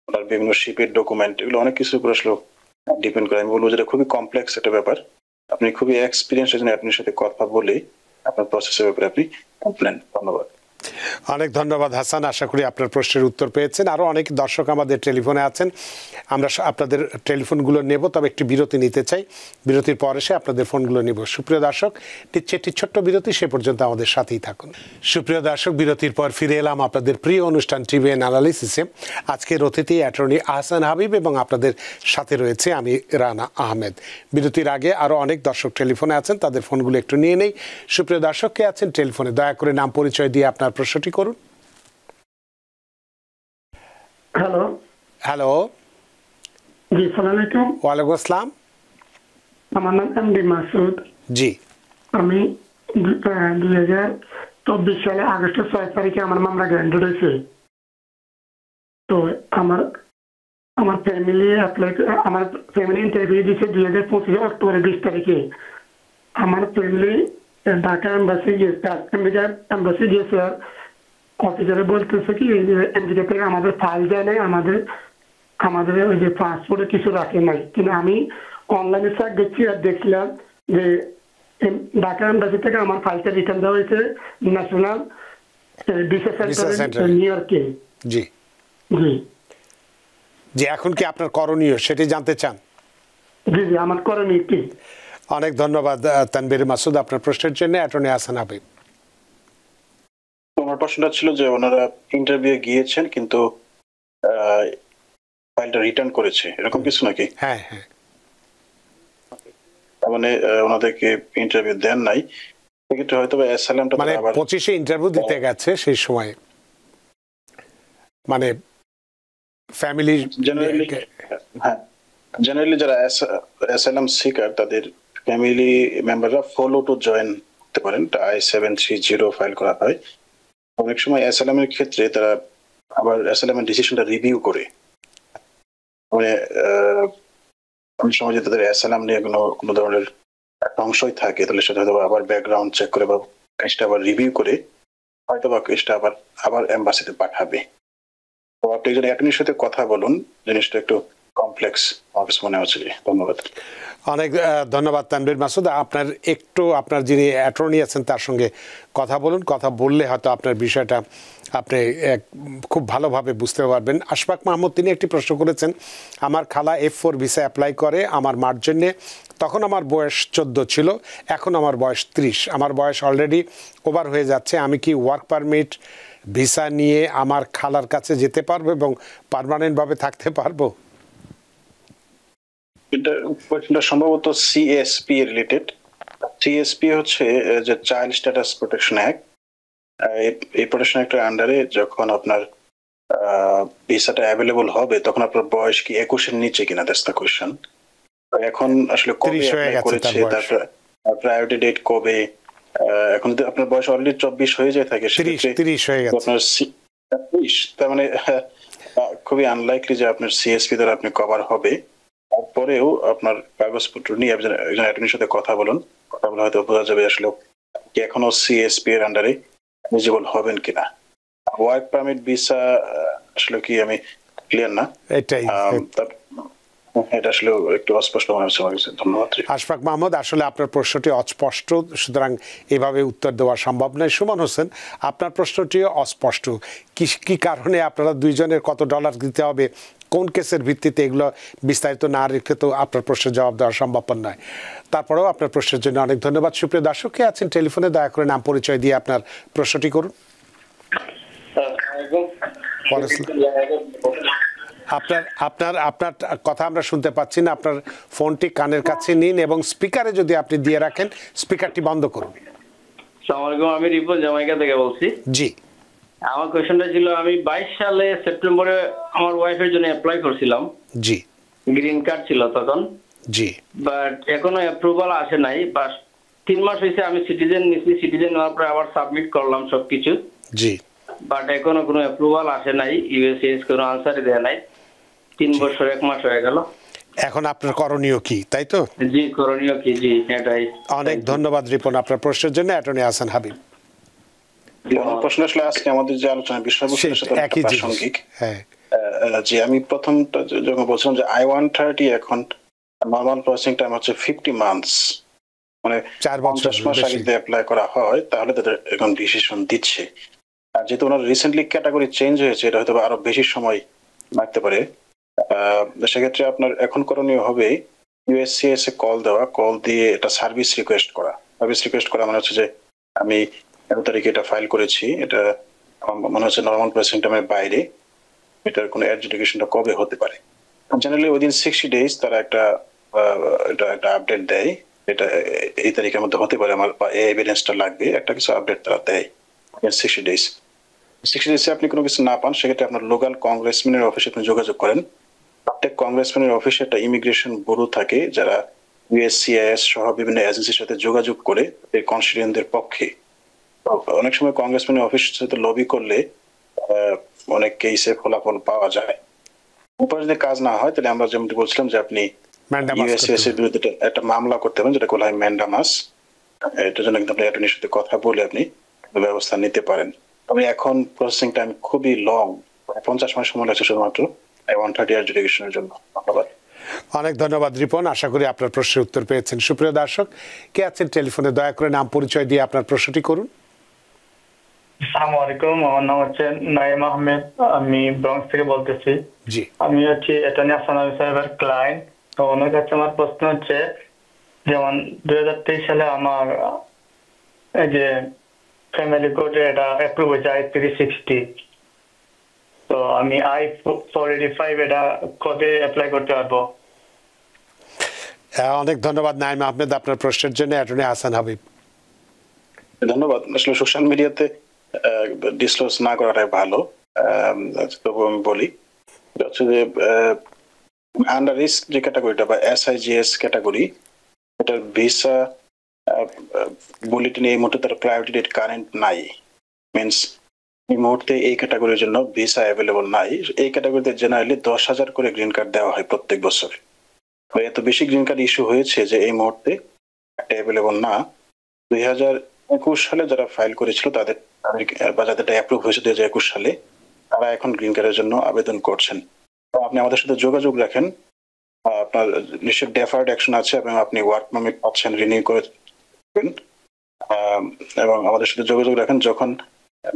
ওনার বিভিন্ন শিপের ডকুমেন্ট, এগুলো অনেক কিছুর উপর আসলে ডিপেন্ড করে। আমি বলবো যেটা খুবই কমপ্লেক্স একটা ব্যাপার। আপনি খুবই এক্সপিরিয়েন্স এর জন্য আপনার সাথে কথা বলে আপনার প্রসেসের ব্যাপারে আপনি কমপ্লেন। ধন্যবাদ। অনেক ধন্যবাদ হাসান, আশা করি আপনার প্রশ্নের উত্তর পেয়েছেন। আরও অনেক দর্শক আমাদের টেলিফোনে আছেন, আমরা আপনাদের টেলিফোনগুলো নেব, তবে একটি বিরতি নিতে চাই। বিরতির পর এসে আপনাদের ফোনগুলো নেব। সুপ্রিয় দর্শক, একটি ছোট্ট বিরতি, সে পর্যন্ত আমাদের সাথেই থাকুন। সুপ্রিয় দর্শক, বিরতির পর ফিরে এলাম আপনাদের প্রিয় অনুষ্ঠান টিভিএন অ্যানালিসিসে। আজকের অতিথি অ্যাটর্নি আহসান হাবিব এবং আপনাদের সাথে রয়েছে আমি রানা আহমেদ। বিরতির আগে আরও অনেক দর্শক টেলিফোনে আছেন, তাদের ফোনগুলো একটু নিয়ে নেই। সুপ্রিয় দর্শক, কে আছেন টেলিফোনে? দয়া করে নাম পরিচয় দিয়ে আপনার প্রশ্নটি করুন। হ্যালো। হ্যালো, জি সালাম আলাইকুম। ওয়ালাইকুম আসসালাম। আমার নাম এমডি মাসুদ। জি, আমি 2024 সালে আগস্টের 6 তারিখে আমার মামলা গ্র্যান্ডেড হয়েছে। তো আমার ফ্যামিলি ইন্টারভিউ দিয়েছে 2025 অক্টোবরের 20 তারিখে। আমার ফ্যামিলি ঢাকা এম্বাসি গিয়েছে, অফিসারে বলতেছে কি এমডিকে থেকে আমাদের ফাইল দেয় নাই, আমাদের ওই যে পাসপোর্টে কিছু রাখে নাই। কিন্তু আমি অনলাইনে সার্চ দেখছি আর দেখলাম যে ঢাকা এম্বাসি থেকে আমার ফাইলটা রিটার্ন দেওয়া হয়েছে ন্যাশনাল ভিসা সেন্টার নিউ ইয়র্কে। জি জি জি, এখন কি আপনার করণীয় সেটি জানতে চান? জি জি, আমার করণীয় কি? অনেক ধন্যবাদ তানভীর মাসুদ আপনার প্রশ্নের জন্য। অ্যাটর্নি আহসান হাবিব। আমার প্রশ্নটা ছিল যে ওনারা ইন্টারভিউ গিয়েছেন কিন্তু ফাইলটা রিটার্ন করেছে, এরকম কিছু নাকি? হ্যাঁ হ্যাঁ, তার মানে ওনাদেরকে ইন্টারভিউ দেন নাই, সেক্ষেত্রে হয়তো অ্যাসাইলামটা মানে 25-এ ইন্টারভিউ দিতে গেছে সেই সময়, মানে ফ্যামিলি জেনারেলি যারা অ্যাসাইলাম সিকার তাদের ফ্যামিলি মেম্বাররা ফলো টু জয়েন করতে পারেন, I-730 ফাইল করা হয়। অনেক সময় অ্যাসাইলামের ক্ষেত্রে তারা আবার অ্যাসাইলামের ডিসিশনটা রিভিউ করে, মানে অনেক সময় যদি তাদের অ্যাসাইলাম নিয়ে কোনো ধরনের সংশয় থাকে তাহলে সেটা হয়তো আবার ব্যাকগ্রাউন্ড চেক করে বা কেসটা আবার রিভিউ করে হয়তো বা কেসটা আবার এম্বাসিতে পাঠাবে। তো আপনি একজন অ্যাটর্নির সাথে কথা বলুন, জিনিসটা একটু কমপ্লেক্স আমার কাছে মনে হচ্ছে। ধন্যবাদ। অনেক ধন্যবাদ তানভীর মাসুদ। আপনার যিনি অ্যাটর্নি আছেন তার সঙ্গে কথা বলুন, কথা বললে হয়তো আপনার বিষয়টা আপনি খুব ভালোভাবে বুঝতে পারবেন। আশফাক মাহমুদ তিনি একটি প্রশ্ন করেছেন, আমার খালা F4 ভিসা অ্যাপ্লাই করে আমার মার জন্যে, তখন আমার বয়স 14 ছিল, এখন আমার বয়স 30, আমার বয়স অলরেডি ওভার হয়ে যাচ্ছে, আমি কি ওয়ার্ক পারমিট ভিসা নিয়ে আমার খালার কাছে যেতে পারবো এবং পার্মানেন্টভাবে থাকতে পারবো? এটা সম্ভবত CSP রিলেটেড। CSP হচ্ছে যে চাইল্ড স্ট্যাটাস প্রোটেকশন অ্যাক্ট। এই প্রোটেকশন অ্যাক্টের আন্ডারে যখন আপনার ভিসাটা অ্যাভেলেবল হবে তখন আপনার বয়স কি 21-এর নিচে কিনা, দ্যাটস দ্য কোশ্চেন। এখন আসলে কবে অ্যাপ্লাই করেছে, তারপর প্রায়োরিটি ডেট কবে, এখন যদি আপনার বয়স অলরেডি 24 হয়ে যায় থাকে 30 হয়ে গেছে আপনার 30, তার মানে খুবই আনলাইকলি যে আপনার CSP দ্বারা আপনি কভার হবে। তারপরেও আপনার কাগজপত্র নিয়ে একজন অ্যাটর্নির সাথে কথা বলুন, কথা বলে হয়তো বোঝা যাবে আসলে কি এখনো CSP এর আন্ডারে এলিজিবল হবেন কিনা। ওয়ার্ক পারমিট ভিসা আসলে কি আমি ক্লিয়ার না, এটাই এটা আসলে একটু অস্পষ্ট মনে হচ্ছে। ধন্যবাদ। আশফাক মাহমুদ, আসলে আপনার প্রশ্নটি অস্পষ্ট, সুতরাং এভাবে উত্তর দেওয়া সম্ভব নয়। সুমন হোসেন, আপনার প্রশ্নটি অস্পষ্ট, কি কারণে আপনারা দুইজনের কত ডলার দিতে হবে, কোন কেসের ভিত্তিতে, এগুলো বিস্তারিত না রেখে তো আপনার প্রশ্নের জবাব দেওয়া সম্ভব নয়। তারপরেও আপনার প্রশ্নের জন্য অনেক ধন্যবাদ। সুপ্রিয় দর্শক, কে আছেন টেলিফোনে? দয়া করে নাম পরিচয় দিয়ে আপনার প্রশ্নটি করুন। আপনার কথা আমরা শুনতে পাচ্ছি না, আপনার ফোনটি কানের কাছে নিন এবং স্পিকারে যদি আপনি দিয়ে রাখেন, স্পিকারটি বন্ধ করুন। আসসালামু আলাইকুম, আমি রিপন জামাইকা থেকে বলছি। জি আমার কোয়েশ্চেনটা ছিল আমি 22 সালে সেপ্টেম্বরে আমার ওয়াইফের জন্য অ্যাপ্লাই করছিলাম, জি গ্রিন কার্ড ছিল তখন, জি বাট এখনো অ্যাপ্রুভাল আসে নাই। বাট 3 মাস হয়েছে আমি সিটিজেন নিছি, সিটিজেন নেওয়ার পরে আবার সাবমিট করলাম সবকিছু, জি বাট এখনো কোনো অ্যাপ্রুভাল আসে নাই, ইউএসসিএস কোনো আনসারই দেয় নাই। 3 বছর 1 মাস হয়ে গেল। এখন আপনার করণীয় কি, তাই তো? জি, করণীয় কি? জি, এটাই। অনেক ধন্যবাদ রিপন আপনার প্রশ্নের জন্য। অ্যাটর্নি আহসান হাবিব। আমার প্রশ্ন আসলে আজকে আমাদের যে আলোচনা বিষয়বস্তুর সাথে একই জিনিস। প্রাসঙ্গিক। হ্যাঁ, যে আমি প্রথমটা যখন বলছিলাম যে I-130 এখন নর্মাল প্রসেসিং টাইম হচ্ছে 50 মান্থস, মানে 4 বছর 50 মাস আগে বেশি। যদি অ্যাপ্লাই করা হয় তাহলে তাদের এখন ডিসিশন দিচ্ছে। আর যেহেতু ওনার রিসেন্টলি ক্যাটাগরি চেঞ্জ হয়েছে, এটা হয়তো আরো বেশি সময় লাগতে পারে। সেক্ষেত্রে আপনার এখন করণীয় হবে ইউএসসিএস এ কল দেওয়া, কল দিয়ে এটা সার্ভিস রিকোয়েস্ট করা। সার্ভিস রিকোয়েস্ট করা মানে হচ্ছে যে আমি 11 তারিখে এটা ফাইল করেছি, এটা আমার মনে হচ্ছে নর্মাল প্রসেসিং টাইমের বাইরে, এটার কোনো অ্যাডজুডিকেশনটা কবে হতে পারে। জেনারেলি উইদিন 60 ডেজ তারা একটা আপডেট দেয়, এটা এই তারিখের মধ্যে হতে পারে আমার, বা এই এভিডেন্সটা লাগবে, একটা কিছু আপডেট তারা দেয় 60 ডেজ। 60 ডেজে আপনি কোনো কিছু না পান, সেক্ষেত্রে আপনার লোকাল কংগ্রেসম্যানের অফিসে আপনি যোগাযোগ করেন। প্রত্যেক কংগ্রেসম্যানের অফিসে একটা ইমিগ্রেশন ব্যুরো থাকে, যারা ইউএসসিআইএস সহ বিভিন্ন এজেন্সির সাথে যোগাযোগ করে এই কনস্টিটিউয়েন্টদের পক্ষে। অনেক সময় কংগ্রেসম্যানের অফিসের সাথে লবি করলে অনেক কেসে ফলাফল পাওয়া যায়। উপরে যদি কাজ না হয় তাহলে আমরা যেমন বলছিলাম যে আপনি ইউএসসিএস এর বিরুদ্ধে একটা মামলা করতে পারেন, যেটা বলা হয় ম্যান্ডামাস। এটার জন্য কিন্তু আপনি অ্যাটর্নির সাথে কথা বলে আপনি ব্যবস্থা নিতে পারেন। তবে এখন প্রসেসিং টাইম খুবই লং, 50 মাস সময় লাগছে শুধুমাত্র I-130 অ্যাডজুডিকেশনের জন্য। ধন্যবাদ। অনেক ধন্যবাদ রিপন, আশা করি আপনার প্রশ্নের উত্তর পেয়েছেন। সুপ্রিয় দর্শক, কে আছেন টেলিফোনে, দয়া করে নাম পরিচয় দিয়ে আপনার প্রশ্নটি করুন। আসসালামু আলাইকুম, আমার নাম হচ্ছে নাইম আহমেদ, আমি ব্রঙ্কস থেকে বলতেছি। জি, আমি হচ্ছে অ্যাটর্নি আহসান হাবিব সাহেবের ক্লায়েন্ট। তো ওনার কাছে আমার প্রশ্ন হচ্ছে, যেমন 2023 সালে আমার এই যে ফ্যামিলি কোর্টে এটা অ্যাপ্রুভ হয়েছে I-360, তো আমি I-485 এটা কবে অ্যাপ্লাই করতে পারবো? অনেক ধন্যবাদ নাইম আহমেদ আপনার প্রশ্নের জন্য। অ্যাটর্নি আহসান হাবিব। ধন্যবাদ। আসলে সোশ্যাল মিডিয়াতে ডিসক্লোজ না করাটাই ভালো, তবু আমি বলি হচ্ছে যে আন্ডার রিস্ক যে ক্যাটাগরিটা বা SIGS ক্যাটাগরি, এটার ভিসা বুলেটিনে এই মুহূর্তে তার প্রায়োরিটি ডেট কারেন্ট নাই। মিনস এই মুহূর্তে এই ক্যাটাগরির জন্য ভিসা অ্যাভেলেবল নাই। এই ক্যাটাগরিতে জেনারেলি 10,000 করে গ্রিন কার্ড দেওয়া হয় প্রত্যেক বছর। এত বেশি গ্রিন কার্ড ইস্যু হয়েছে যে এই মুহূর্তে অ্যাভেলেবল না। 2021 সালে যারা ফাইল করেছিল তাদের বা যাদের অ্যাপ্রুভ হয়েছে 2021 সালে, তারা এখন গ্রিন কার্ডের জন্য আবেদন করছেন। আপনি আমাদের সাথে যোগাযোগ রাখেন, আপনার নিশ্চয় ডেফার্ড অ্যাকশন আছে এবং আপনি ওয়ার্ক পারমিট পাচ্ছেন, রিনিউ করে, এবং আমাদের সাথে যোগাযোগ রাখেন। যখন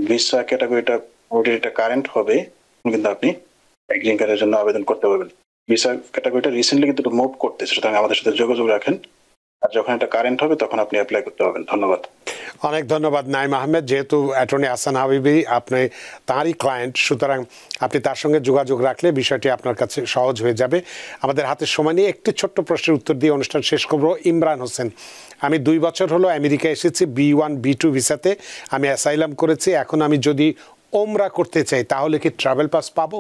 ভিসা ক্যাটাগরিটা কারেন্ট হবে কিন্তু আপনি গ্রিন কার্ডের জন্য আবেদন করতে পারবেন। ভিসা ক্যাটাগরিটা রিসেন্টলি কিন্তু মুভ করতেছে, সুতরাং আমাদের সাথে যোগাযোগ রাখেন, আর যখন এটা কারেন্ট হবে তখন আপনি অ্যাপ্লাই করতে পারবেন। ধন্যবাদ। অনেক ধন্যবাদ নাইম আহমেদ। যেহেতু অ্যাটর্নি আহসান হাবিবি আপনি তাঁরই ক্লায়েন্ট, সুতরাং আপনি তার সঙ্গে যোগাযোগ রাখলে বিষয়টি আপনার কাছে সহজ হয়ে যাবে। আমাদের হাতে সময় নিয়ে একটি ছোট্ট প্রশ্নের উত্তর দিয়ে অনুষ্ঠান শেষ করব। ইমরান হোসেন, আমি 2 বছর হলো আমেরিকা এসেছি, B1 B2 ভিসাতে আমি অ্যাসাইলাম করেছি। এখন আমি যদি ওমরা করতে চাই তাহলে কি ট্রাভেল পাস পাবো?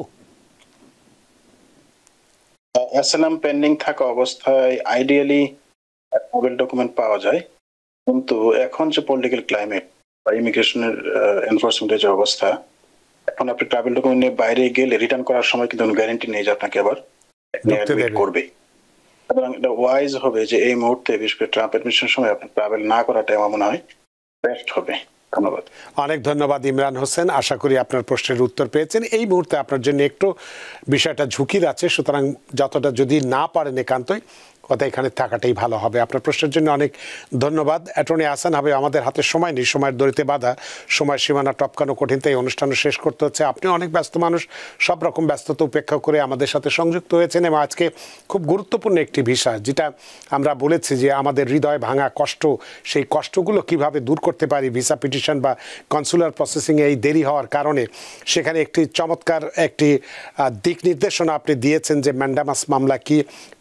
অ্যাসাইলাম পেন্ডিং থাকা অবস্থায় আইডিয়ালি ট্রাভেল ডকুমেন্ট পাওয়া যায়, কিন্তু এখন যে পলিটিক্যাল ক্লাইমেট বা ইমিগ্রেশনের এনফোর্সমেন্টের যে অবস্থা, এখন আপনি ট্রাভেল ডকুমেন্ট নিয়ে বাইরে গেলে রিটার্ন করার সময় কিন্তু গ্যারান্টি নেই যে আপনাকে আবার অ্যাডমিট করবে। সুতরাং এটা ওয়াইজ হবে যে এই মুহূর্তে বিশেষ করে ট্রাম্প অ্যাডমিনিস্ট্রেশনের সময় আপনি ট্রাভেল না করাটাই আমার মনে হয় বেস্ট হবে। ধন্যবাদ। অনেক ধন্যবাদ ইমরান হোসেন, আশা করি আপনার প্রশ্নের উত্তর পেয়েছেন। এই মুহূর্তে আপনার জন্য একটু বিষয়টা ঝুঁকির আছে, সুতরাং যতটা যদি না পারেন একান্তই কথা এখানে থাকাটাই ভালো হবে। আপনার প্রশ্নের জন্য অনেক ধন্যবাদ। অ্যাটর্নি আহসান হাবিব, আমাদের হাতে সময় নেই, সময়ের দড়িতে বাধা, সময় সীমানা টপকানো কঠিন, তাই অনুষ্ঠানও শেষ করতে হচ্ছে। আপনি অনেক ব্যস্ত মানুষ, সব রকম ব্যস্ততা উপেক্ষা করে আমাদের সাথে সংযুক্ত হয়েছেন এবং আজকে খুব গুরুত্বপূর্ণ একটি বিষয়, যেটা আমরা বলেছি যে আমাদের হৃদয় ভাঙা কষ্ট, সেই কষ্টগুলো কিভাবে দূর করতে পারি ভিসা পিটিশন বা কনসুলার প্রসেসিংয়ে এই দেরি হওয়ার কারণে, সেখানে একটি চমৎকার একটি দিক নির্দেশনা আপনি দিয়েছেন যে ম্যান্ডামাস মামলা কি,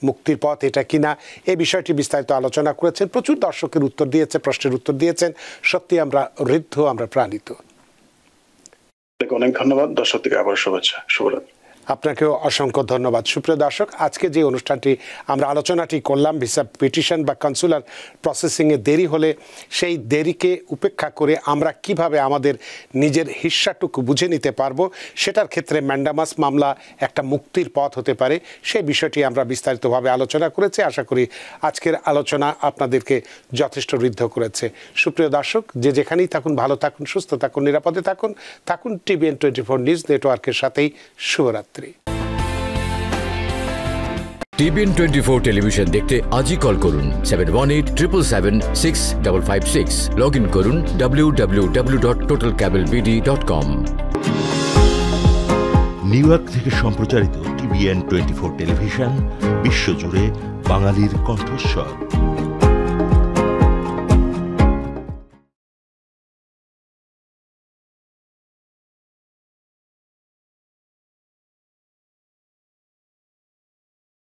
মুক্তির পথ এটা কিনা, এই বিষয়টি বিস্তারিত আলোচনা করেছেন। প্রচুর দর্শকের উত্তর দিয়েছে, প্রশ্নের উত্তর দিয়েছেন। সত্যি আমরা ঋদ্ধ, আমরা প্রাণিত। অনেক ধন্যবাদ। দর্শক থেকে আবার শুভেচ্ছা, শুভরাত্রি। আপনাকেও অসংখ্য ধন্যবাদ। সুপ্রিয় দর্শক, আজকে যে অনুষ্ঠানটি আমরা আলোচনাটি করলাম ভিসা পিটিশন বা কনসুলার প্রসেসিংয়ে দেরি হলে সেই দেরিকে উপেক্ষা করে আমরা কিভাবে আমাদের নিজের হিস্সাটুকু বুঝে নিতে পারবো, সেটার ক্ষেত্রে ম্যান্ডামাস মামলা একটা মুক্তির পথ হতে পারে, সেই বিষয়টি আমরা বিস্তারিতভাবে আলোচনা করেছি। আশা করি আজকের আলোচনা আপনাদেরকে যথেষ্ট ঋদ্ধ করেছে। সুপ্রিয় দর্শক, যে যেখানেই থাকুন, ভালো থাকুন, সুস্থ থাকুন, নিরাপদে থাকুন। থাকুন TVN 24 নিউজ নেটওয়ার্কের সাথেই। শুভরাত্রি। TVN 24 টেলিভিশন দেখতে আজই কল করুন 7187776556। লগ ইন করুন www.totalcablebd.com। নিউ ইয়র্ক থেকে সম্প্রচারিত TVN 24 টেলিভিশন বিশ্বজুড়ে বাঙালির কণ্ঠস্বর।